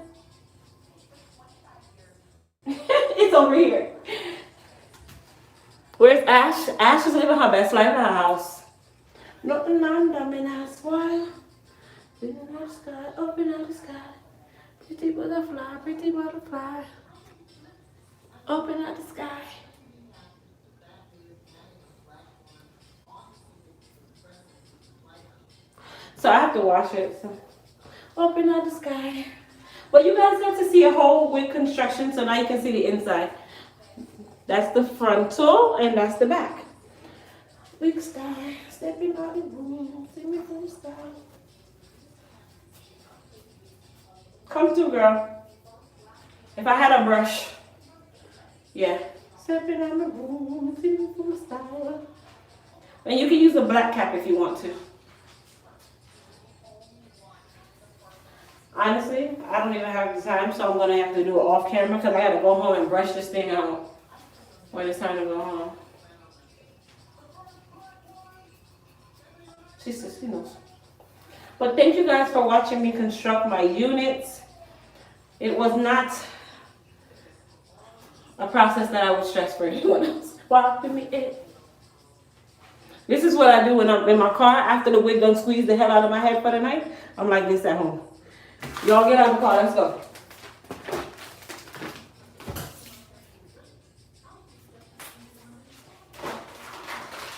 [SPEAKER 1] It's over here. Where's Ash? Ash is living her best life in her house. Nothing under me not spoil. Open out the sky, open out the sky. Pretty butterfly, pretty butterfly. Open out the sky. So I have to wash it. So. Open out the sky. But you guys got to see a whole wig construction, so now you can see the inside. That's the frontal and that's the back. Big star, stepping out the room, see me from the sky. Come through, girl. If I had a brush, yeah. Stepping out the room, see me from the sky. And you can use a black cap if you want to. Honestly, I don't even have the time, so I'm going to have to do it off camera because I got to go home and brush this thing out when it's time to go home. She says she knows. But thank you guys for watching me construct my units. It was not a process that I would stress for anyone else. Walking me in. This is what I do when I'm in my car after the wig done squeeze the hell out of my head for the night. I'm like this at home. Y'all get out of the car, let's go.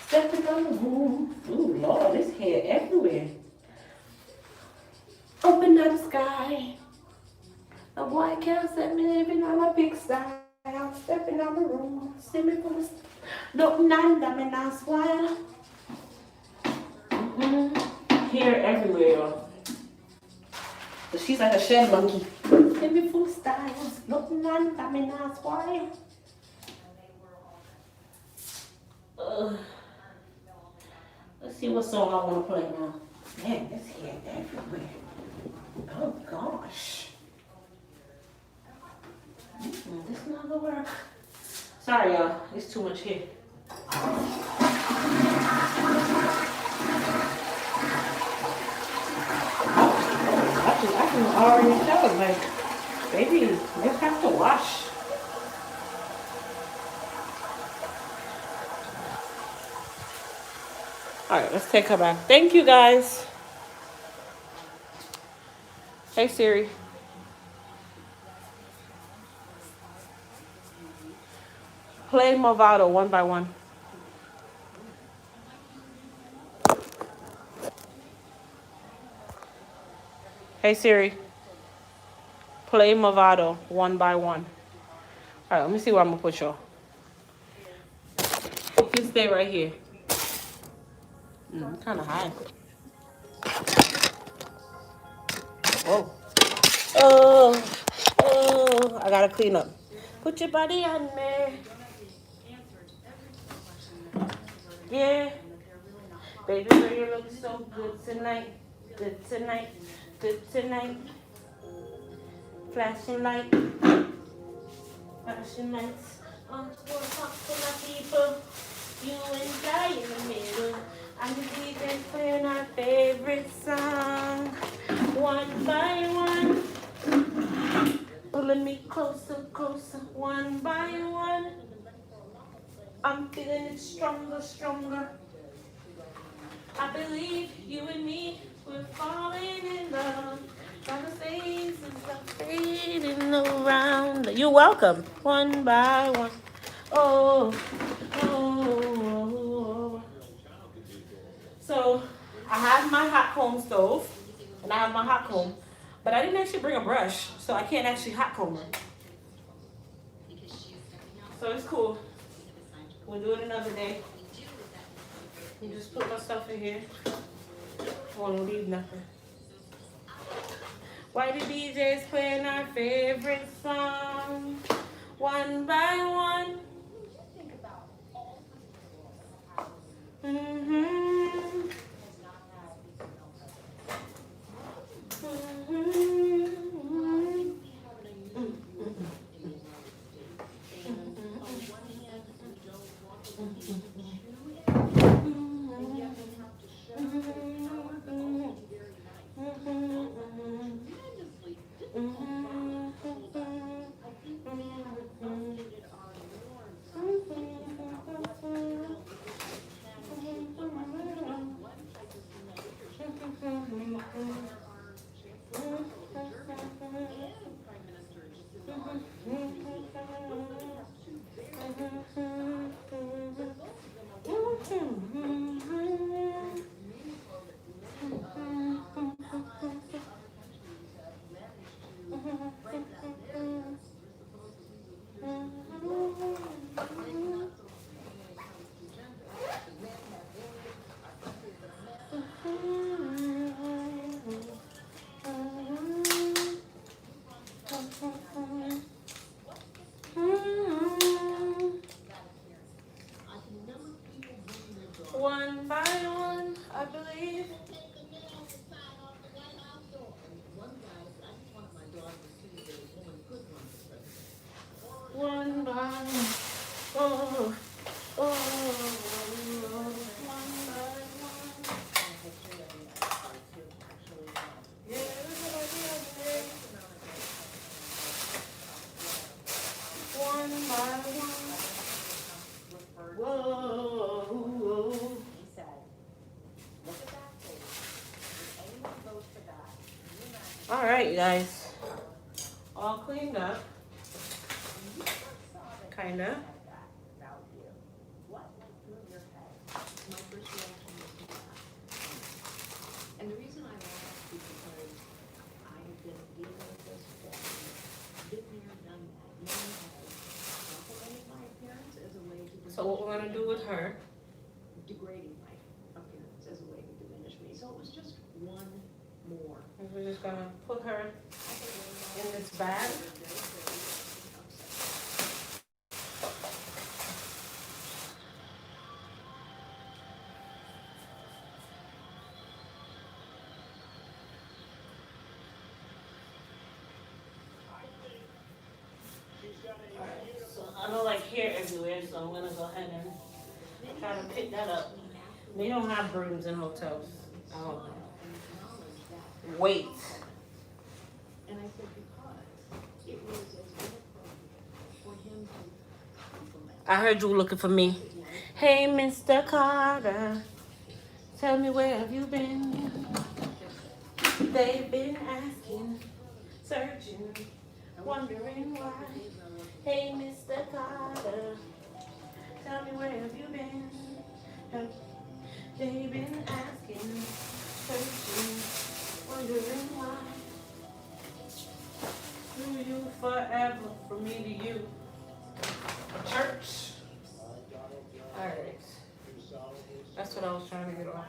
[SPEAKER 1] Stepping on the room. Ooh, Lord, this hair everywhere. Open up the sky. A boy can't set me living on a big sky. I'm stepping on the room. See me from the don't nanda me not swallow. Hair everywhere, y'all. So she's like a shed monkey. Give me full style. Nothing on that me not spoil. Let's see what song I want to play now. Man, this hair everywhere. Oh gosh. This is not gonna work. Sorry, y'all. It's too much hair. I can already tell, like, baby, let's have to wash. All right, let's take her back. Thank you, guys. Hey, Siri. Play Movado one by one. Hey, Siri. Play Movado one by one. All right, let me see where I'm going to put y'all. You can stay right here. Kind of high. Whoa. Oh, I got to clean up. Put your body on me. Yeah. Baby girl, you look so good tonight. Good tonight. Good tonight. Flashing light. Flashing lights. Talk to my people. You and I in the middle. I'm the DJ playing our favorite song. One by one. Pulling me closer, closer. One by one. I'm feeling it stronger, stronger. I believe you and me, we're falling in love. Conversations are fading around. You're welcome. One by one. Oh, oh. So I have my hot comb stove, and I have my hot comb, but I didn't actually bring a brush, so I can't actually hot comb her. So it's cool. We'll do it another day. You just put my stuff in here. I won't leave nothing. Why the DJs playing our favorite song? One by one. Mm-hmm. One by one, I believe. One by one. Oh, oh, one by one. Yeah, one by one. Whoa.
[SPEAKER 6] He said, look at that face. If anyone votes for that, you imagine
[SPEAKER 1] All right, you guys. All cleaned up. Kinda.
[SPEAKER 6] that about you. What went through your head? My first reaction was to laugh. And the reason I laughed is because I have been dealing with this for been there, done that. Many has complimented my appearance as a way to
[SPEAKER 1] So what we're gonna do with her?
[SPEAKER 6] degrading my appearance as a way to diminish me. So it was just one more.
[SPEAKER 1] We're just gonna put her in this bag. So I don't like hair everywhere, so I'm gonna go ahead and try to pick that up. They don't have brooms in hotels. I don't know. Wait.
[SPEAKER 6] And I said, because it was as inappropriate for him to compliment.
[SPEAKER 1] I heard you looking for me. Hey, Mr. Carter, tell me where have you been? They've been asking, searching, wondering why. Hey, Mr. Carter, tell me where have you been? They've been asking, searching, wondering why. Do you forever, from me to you. Church. Alright. That's what I was trying to get off.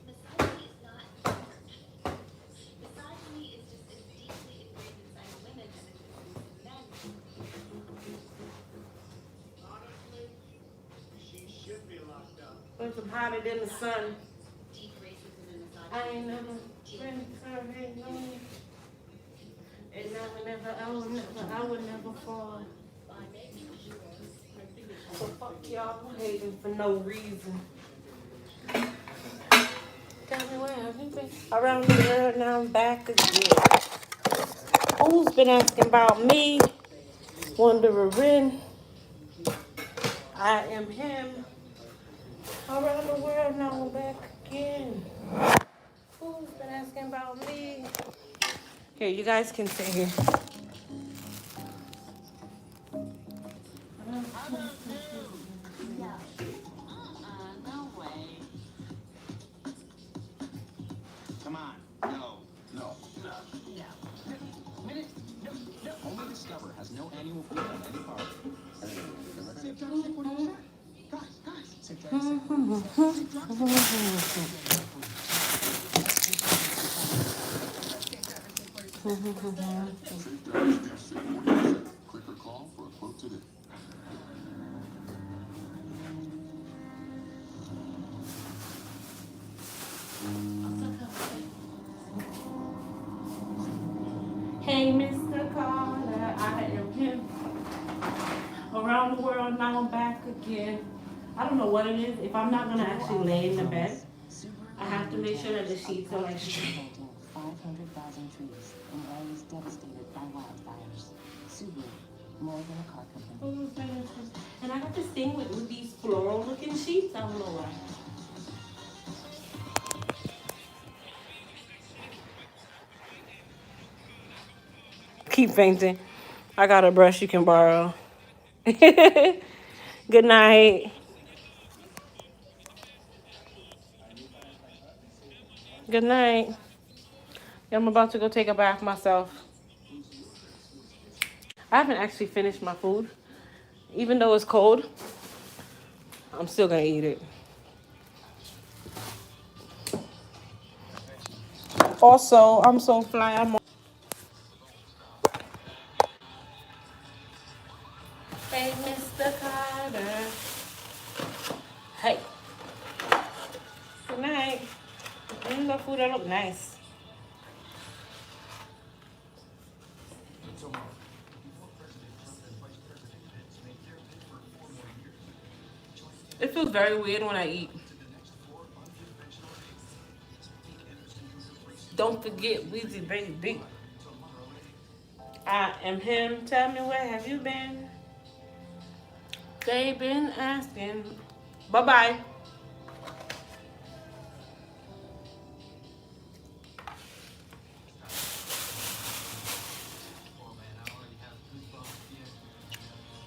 [SPEAKER 7] Misogyny is not misogyny is just as deeply ingrained inside of women as it is in men.
[SPEAKER 3] Honestly, she should be locked up.
[SPEAKER 1] Put some hotter than the sun.
[SPEAKER 7] Deep racism and misogyny
[SPEAKER 1] I ain't never been surveyed, no. And I would never fall. So fuck y'all hating for no reason. Tell me where have you been? Around the world, now I'm back again. Who's been asking about me? Wondering. I am him. Around the world, now I'm back again. Who's been asking about me? Here, you guys can sit here.
[SPEAKER 7] No way.
[SPEAKER 5] Come on. No. No. No. Minute. No. No. Only Discover has no annual fee on any card. Save drugs, save 40%. Guys. Save drugs, save 40%. Save drugs, Click or call for a quote today.
[SPEAKER 1] Hey, Mr. Carter, I am him. Around the world, now I'm back again. I don't know what it is. If I'm not gonna actually lay in the bed, I have to make sure that the sheets are like straight.
[SPEAKER 6] 500,000 trees in areas devastated by wildfires. Subaru, more than a car company.
[SPEAKER 1] And I got this thing with these floral looking sheets. I don't know why. Keep fainting. I got a brush you can borrow. Good night. Good night. I'm about to go take a bath myself. I haven't actually finished my food. Even though it's cold, I'm still gonna eat it. Also, I'm so fly. Hey, Mr. Carter. Hey. Good night. The food that look nice. It feels very weird when I eat. Don't forget, Weezy Baby. I am him. Tell me where have you been? They been asking. Bye bye.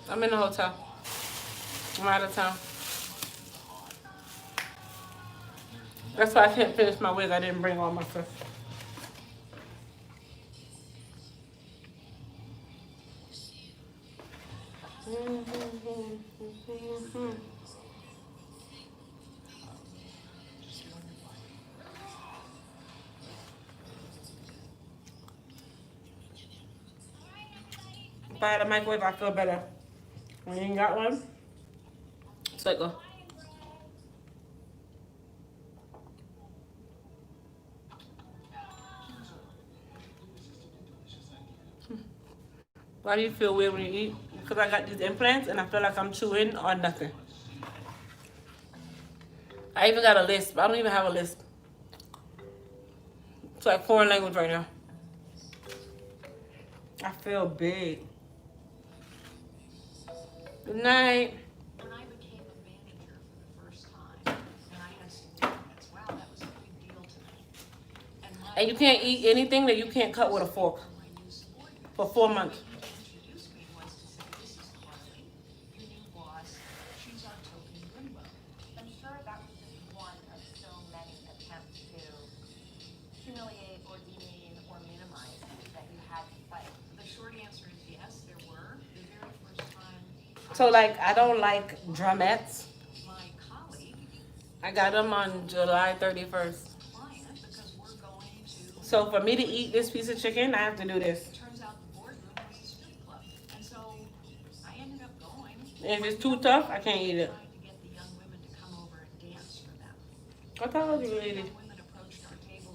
[SPEAKER 1] I'm in the hotel. I'm out of town. That's why I can't finish my wig. I didn't bring all my stuff. If I had a microwave, I feel better. When you ain't got one, it's like a. Why do you feel weird when you eat? Because I got these implants and I feel like I'm chewing on nothing. I even got a lisp. I don't even have a lisp. It's like foreign language right now. I feel big. Good night.
[SPEAKER 2] When I became a manager for the first time, and I had some units, wow, that was a big deal to me.
[SPEAKER 1] And you can't eat anything that you can't cut with a fork
[SPEAKER 2] My new subordinate
[SPEAKER 1] for 4 months.
[SPEAKER 2] introduced me was to say, this is Carly, your new boss, she's our token Goodwill.
[SPEAKER 6] I'm sure that was just one of so many attempts to humiliate or demean or minimize you that you had to fight.
[SPEAKER 2] The short answer is yes, there were. The very first time
[SPEAKER 1] So like I don't like drumettes.
[SPEAKER 2] my colleague,
[SPEAKER 1] I got them on July 31st.
[SPEAKER 2] client, because we're going to,
[SPEAKER 1] So for me to eat this piece of chicken, I have to do this.
[SPEAKER 2] turns out the boardroom was a strip club. And so I ended up going.
[SPEAKER 1] If it's too tough, I can't eat it.
[SPEAKER 2] Trying to get the young women to come over and dance for them.
[SPEAKER 1] I told you, lady.
[SPEAKER 2] Young women approached our table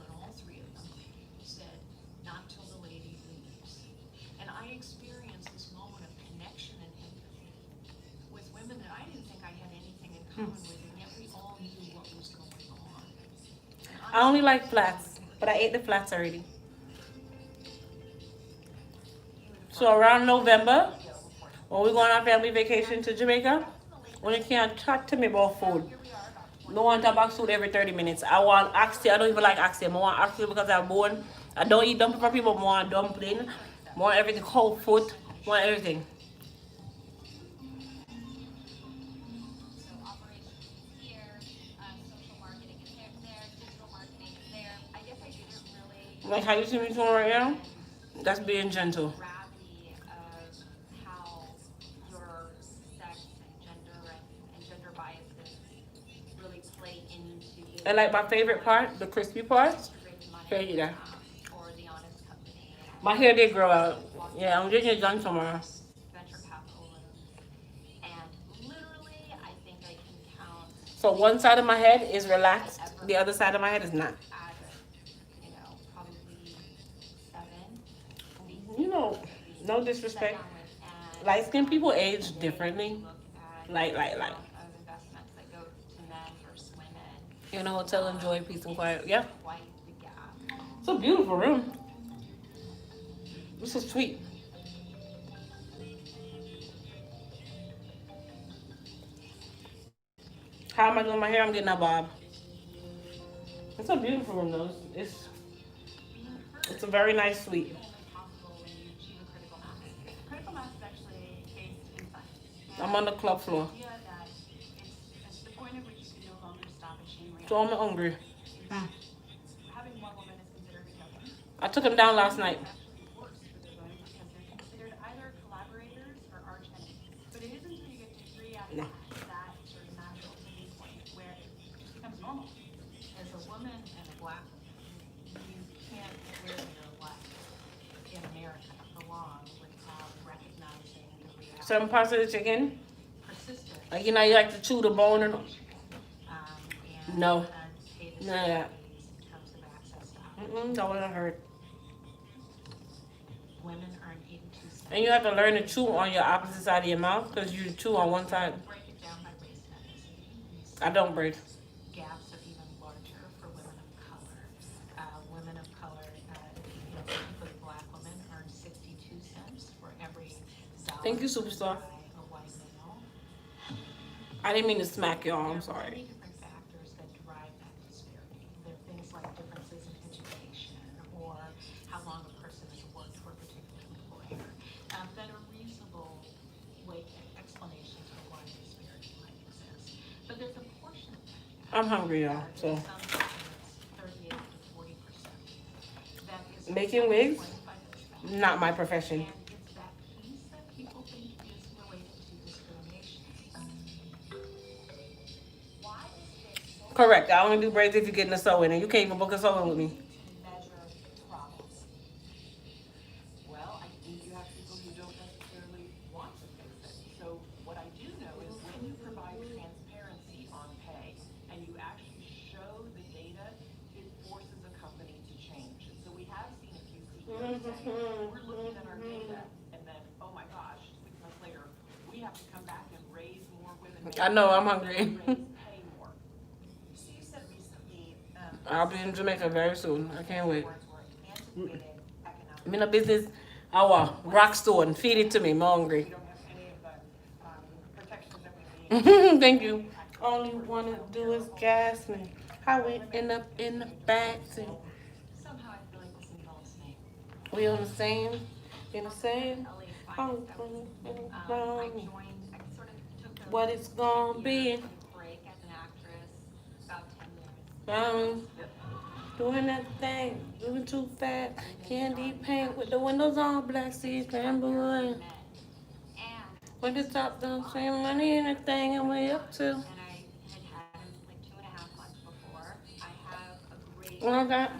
[SPEAKER 7] Hollywood, and yet we all knew what was going on. And
[SPEAKER 1] I only
[SPEAKER 7] honestly,
[SPEAKER 1] like
[SPEAKER 7] it's so
[SPEAKER 1] flats, but I
[SPEAKER 7] important.
[SPEAKER 1] ate the flats already. So
[SPEAKER 7] Beautiful.
[SPEAKER 1] around
[SPEAKER 7] How did
[SPEAKER 1] November,
[SPEAKER 7] you feel before you
[SPEAKER 1] when we
[SPEAKER 7] flew?
[SPEAKER 1] go on our family
[SPEAKER 7] And
[SPEAKER 1] vacation to Jamaica,
[SPEAKER 7] back from the lake
[SPEAKER 1] when you
[SPEAKER 7] district,
[SPEAKER 1] can't talk to me about
[SPEAKER 7] now
[SPEAKER 1] food.
[SPEAKER 7] here we are about
[SPEAKER 1] No
[SPEAKER 7] 20
[SPEAKER 1] want
[SPEAKER 7] minutes
[SPEAKER 1] to box
[SPEAKER 7] later.
[SPEAKER 1] food every 30 minutes. I want oxtail. I don't even like oxtail. I want oxtail because I'm born. I don't eat dumpling for people. I want dumpling.
[SPEAKER 7] Only 30
[SPEAKER 1] I
[SPEAKER 7] steps.
[SPEAKER 1] want everything whole
[SPEAKER 7] Pretty
[SPEAKER 1] foot.
[SPEAKER 7] simple
[SPEAKER 1] I want
[SPEAKER 7] shit.
[SPEAKER 1] everything.
[SPEAKER 7] So operations is here, social marketing is there, digital marketing is there. I guess I didn't really
[SPEAKER 1] Like how you see me doing right now?
[SPEAKER 7] comprehend
[SPEAKER 1] That's being
[SPEAKER 7] the
[SPEAKER 1] gentle.
[SPEAKER 7] gravity of how your sex and gender biases really play into being
[SPEAKER 1] And like my favorite
[SPEAKER 7] employed
[SPEAKER 1] part, the crispy parts,
[SPEAKER 7] to raise
[SPEAKER 1] right
[SPEAKER 7] money
[SPEAKER 1] here.
[SPEAKER 7] for the honest company and all
[SPEAKER 1] My
[SPEAKER 7] of
[SPEAKER 1] hair did
[SPEAKER 7] this
[SPEAKER 1] grow out.
[SPEAKER 7] walking
[SPEAKER 1] Yeah, I'm
[SPEAKER 7] around
[SPEAKER 1] getting it done
[SPEAKER 7] with
[SPEAKER 1] tomorrow.
[SPEAKER 7] venture capital loans. And literally, I think I can count
[SPEAKER 1] So one side of my head is
[SPEAKER 7] if I
[SPEAKER 1] relaxed.
[SPEAKER 7] ever
[SPEAKER 1] The other side of my head is not.
[SPEAKER 7] add, probably 7
[SPEAKER 1] You
[SPEAKER 7] VCs
[SPEAKER 1] know,
[SPEAKER 7] that we
[SPEAKER 1] no
[SPEAKER 7] sat
[SPEAKER 1] disrespect.
[SPEAKER 7] down with, and
[SPEAKER 1] Light skinned people
[SPEAKER 7] at the end of
[SPEAKER 1] age
[SPEAKER 7] the day, when you
[SPEAKER 1] differently.
[SPEAKER 7] look at the
[SPEAKER 1] Like.
[SPEAKER 7] amount of investments that go to men versus women,
[SPEAKER 1] In a hotel, enjoy peace and quiet. Yeah.
[SPEAKER 7] it's quite the gap.
[SPEAKER 1] It's a beautiful room. This is sweet. How am I doing my hair? I'm getting a bob. It's a beautiful room though.
[SPEAKER 7] Being
[SPEAKER 1] It's a
[SPEAKER 7] heard
[SPEAKER 1] very nice
[SPEAKER 7] is
[SPEAKER 1] suite.
[SPEAKER 7] only possible when you achieve a critical mass. Critical mass is actually based in science.
[SPEAKER 1] I'm on the
[SPEAKER 7] And
[SPEAKER 1] club
[SPEAKER 7] it's the
[SPEAKER 1] floor.
[SPEAKER 7] idea that it's the point at which you can no longer stop a chain
[SPEAKER 1] So I'm
[SPEAKER 7] reaction.
[SPEAKER 1] hungry.
[SPEAKER 7] In fact, having one woman is considered a token.
[SPEAKER 1] I took him down last
[SPEAKER 7] Women
[SPEAKER 1] night.
[SPEAKER 7] are actually worse for their voting because they're considered either collaborators or arch enemies. But it isn't until you get to 3 out of
[SPEAKER 1] No.
[SPEAKER 7] 10 that sort of natural tipping point where it just becomes normal. As a woman and a black woman, you can't live your life in America for long without recognizing the reality.
[SPEAKER 1] Some parts of the chicken.
[SPEAKER 7] Persistence.
[SPEAKER 1] Like you know, you like to chew the bone and.
[SPEAKER 7] And
[SPEAKER 1] No.
[SPEAKER 7] pay
[SPEAKER 1] None of that.
[SPEAKER 7] disparities in terms of access to opportunity.
[SPEAKER 1] That wouldn't hurt.
[SPEAKER 7] Women earn 82 cents.
[SPEAKER 1] And you have to learn to chew on your opposite side of your mouth because you chew on one side.
[SPEAKER 7] Break it down by race and ethnicity.
[SPEAKER 1] I don't break.
[SPEAKER 7] Gaps are even larger for women of color. Women of color, particularly black women, earn 62 cents for every dollar.
[SPEAKER 1] Thank you, superstar.
[SPEAKER 7] By a white male.
[SPEAKER 1] I didn't mean to smack y'all. I'm
[SPEAKER 7] There are
[SPEAKER 1] sorry.
[SPEAKER 7] many different factors that drive that disparity. There are things like differences in education or how long a person has worked for a particular employer that are reasonable explanations for why disparity might exist. But there's a portion of that.
[SPEAKER 1] I'm hungry, y'all.
[SPEAKER 7] In
[SPEAKER 1] So
[SPEAKER 7] some estimates, 38 to 40%. That is
[SPEAKER 1] making wigs,
[SPEAKER 7] 25%.
[SPEAKER 1] not my profession.
[SPEAKER 7] And it's that piece that people think is related to discrimination. Why is this so
[SPEAKER 1] Correct. I only do braids if you're getting a sew in, and you can't even book a sew in with me.
[SPEAKER 7] easy to measure progress?
[SPEAKER 2] Well, I think you have people who don't necessarily want to fix it. So what I do know is when you provide transparency on pay and you actually show the data, it forces a company to change. And so we have seen a few CEOs say, we're looking at our data, and then, oh my gosh, 6 months later, we have to come back and raise more women.
[SPEAKER 1] I know, I'm hungry.
[SPEAKER 2] Pay more. So you said recently,
[SPEAKER 1] I'll be in Jamaica very soon. I can't wait.
[SPEAKER 2] words were anticipated economic.
[SPEAKER 1] I'm in a business. Our rock store and feed it to me. I'm hungry.
[SPEAKER 2] We don't have any of the protections that we need.
[SPEAKER 1] Thank you. All you wanna do is gas me. How we end up in the backseat.
[SPEAKER 7] Somehow I feel like this involves me.
[SPEAKER 1] We on the same, in the same.
[SPEAKER 7] LA
[SPEAKER 1] Oh,
[SPEAKER 7] Finance Company. I joined, I sort of took a
[SPEAKER 1] What it's gonna
[SPEAKER 7] year
[SPEAKER 1] be.
[SPEAKER 7] break as an actress, about 10 years.
[SPEAKER 1] Doing that thing, moving too fast. Candy paint with the windows on, black seats, bamboo.
[SPEAKER 7] And
[SPEAKER 1] When the top down, same money and everything, and we up to.
[SPEAKER 7] and I had him like 2.5 months before. I have a great
[SPEAKER 1] Well, that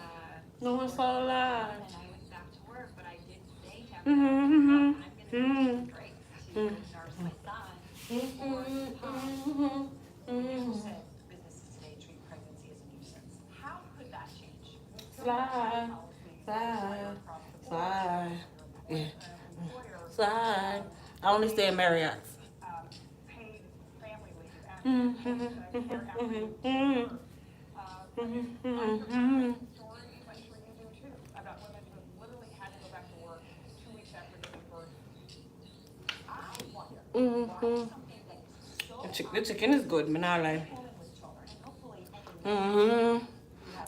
[SPEAKER 1] no one's so
[SPEAKER 7] and
[SPEAKER 1] alive.
[SPEAKER 7] I went back to work, but I did say to
[SPEAKER 1] Mhm,
[SPEAKER 7] him,
[SPEAKER 1] mhm,
[SPEAKER 7] I'm gonna take a break to
[SPEAKER 1] mhm.
[SPEAKER 7] nurse my son.
[SPEAKER 2] You said businesses today treat pregnancy as a nuisance. How could that change?
[SPEAKER 1] Slide, slide, slide, yeah, slide. I only stay in Marriott's.
[SPEAKER 2] Paid family leave
[SPEAKER 6] Story, I'm sure you do too, about women who literally had to go back to work 2 weeks after giving birth. I wonder why something that is so
[SPEAKER 1] The chicken is good, man. I like.
[SPEAKER 6] woman with children, and hopefully any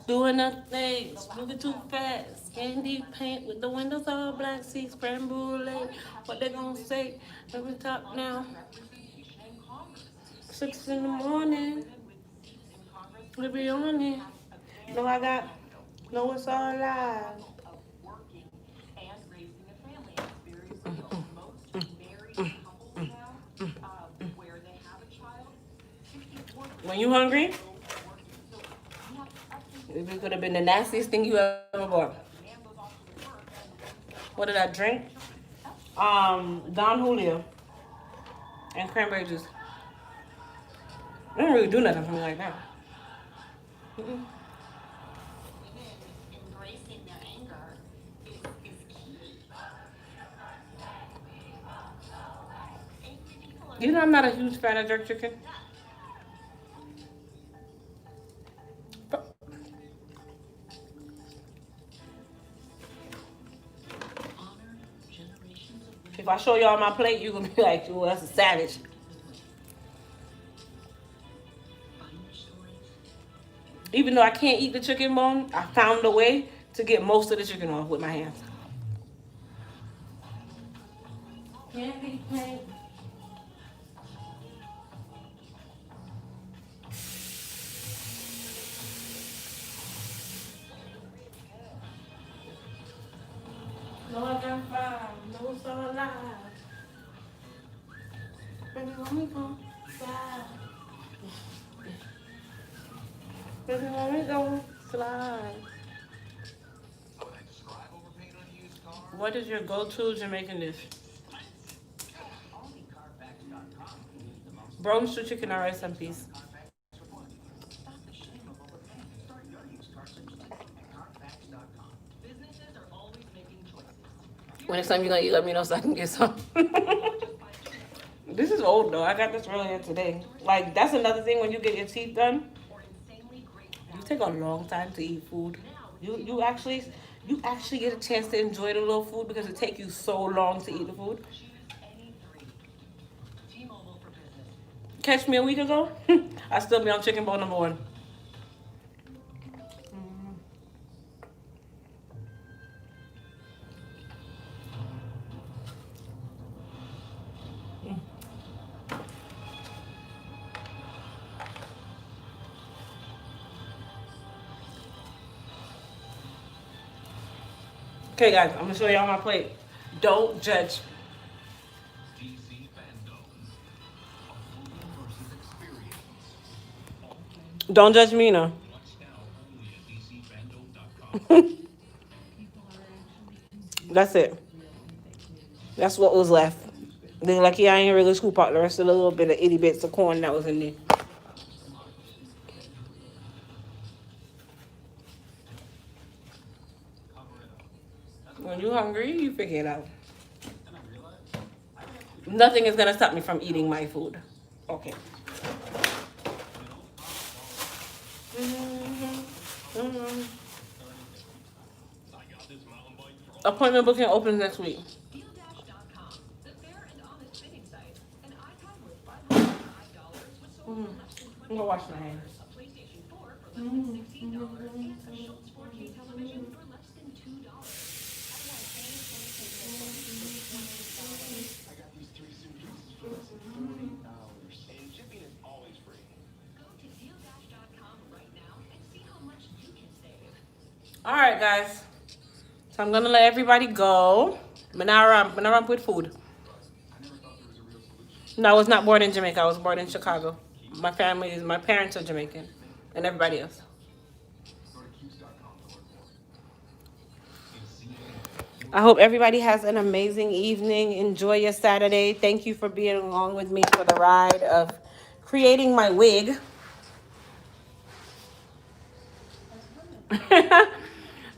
[SPEAKER 1] Doing nothing, moving too fast. Candy paint with the windows all black. See creme brulee. What they gonna say? Let me talk now. 6 in the morning. We be on it. No, I got. No, it's all live.
[SPEAKER 6] of working and raising a family. It's very real. Most married couples now, where they have a child, 64%
[SPEAKER 1] When you hungry,
[SPEAKER 6] working. So you have up to
[SPEAKER 1] it could have been the nastiest thing you ever bought.
[SPEAKER 6] man goes off to work and
[SPEAKER 1] What did I drink? Don Julio and cranberry juice. It don't really do nothing for me like that.
[SPEAKER 7] Women embracing their anger is key. Angry people are
[SPEAKER 1] You know I'm not a huge fan of jerk chicken.
[SPEAKER 7] honor generations of women.
[SPEAKER 1] If I show y'all my plate, you're gonna be like, "Well, that's a savage."
[SPEAKER 7] Find your stories.
[SPEAKER 1] Even though I can't eat the chicken bone, I found a way to get most of the chicken off with my hands. Candy paint. No, I got 5. No, it's all alive. Baby, when we go slide. Baby, when we go slide. What is your go-to Jamaican dish? Brown-stew chicken or rice and peas.
[SPEAKER 6] businesses are always making choices.
[SPEAKER 1] When next time you gonna eat, let me know so I can get some. This is old though. I got this earlier today. Like that's another thing when you get your teeth done.
[SPEAKER 6] Or insanely great
[SPEAKER 1] You take a long time to eat food. You actually get a chance to enjoy the little food because it takes you so long to eat the food.
[SPEAKER 6] choose any three. T-Mobile for business.
[SPEAKER 1] Catch me a week ago, I still be on chicken bowl number 1. Okay, guys, I'm gonna show y'all my plate. Don't judge.
[SPEAKER 8] DC Fandom. Versus experience.
[SPEAKER 1] Don't judge me, no.
[SPEAKER 8] Watch now only at DCFandom.com.
[SPEAKER 1] That's it. That's what was left. They lucky I ain't really scoop out the rest of the little bit of itty bits of corn that was in there. When you're hungry, you figure it out. Nothing is gonna stop me from eating my food. Okay. Appointment booking opens next week.
[SPEAKER 6] DealDash.com, the fair and honest bidding site. An iPad with $505 was sold for less than
[SPEAKER 1] I'm gonna wash my hands.
[SPEAKER 6] a PlayStation 4 for less than $16, and a Schultz 4K television for less than $2.
[SPEAKER 3] I got these 3 suitcases for less than $40. And shipping is always free.
[SPEAKER 6] Go to DealDash.com right now and see how much you can save.
[SPEAKER 1] All right, guys. So I'm gonna let everybody go. Manara with food. No, I was not born in Jamaica. I was born in Chicago. My parents are Jamaican, and everybody else. I hope everybody has an amazing evening. Enjoy your Saturday. Thank you for being along with me for the ride of creating my wig.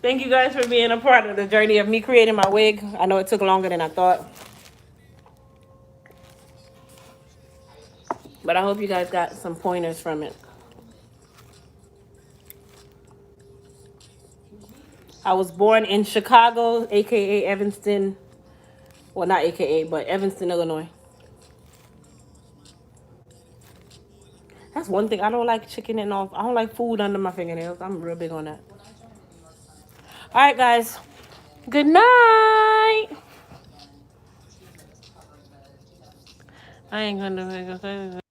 [SPEAKER 1] Thank you guys for being a part of the journey of me creating my wig. I know it took longer than I thought. But I hope you guys got some pointers from it. I was born in Chicago, aka Evanston. Well, not aka, but Evanston, Illinois. That's one thing I don't like chicken and off. I don't like food under my fingernails. I'm real big on that. All right, guys. Good night. I ain't gonna do it.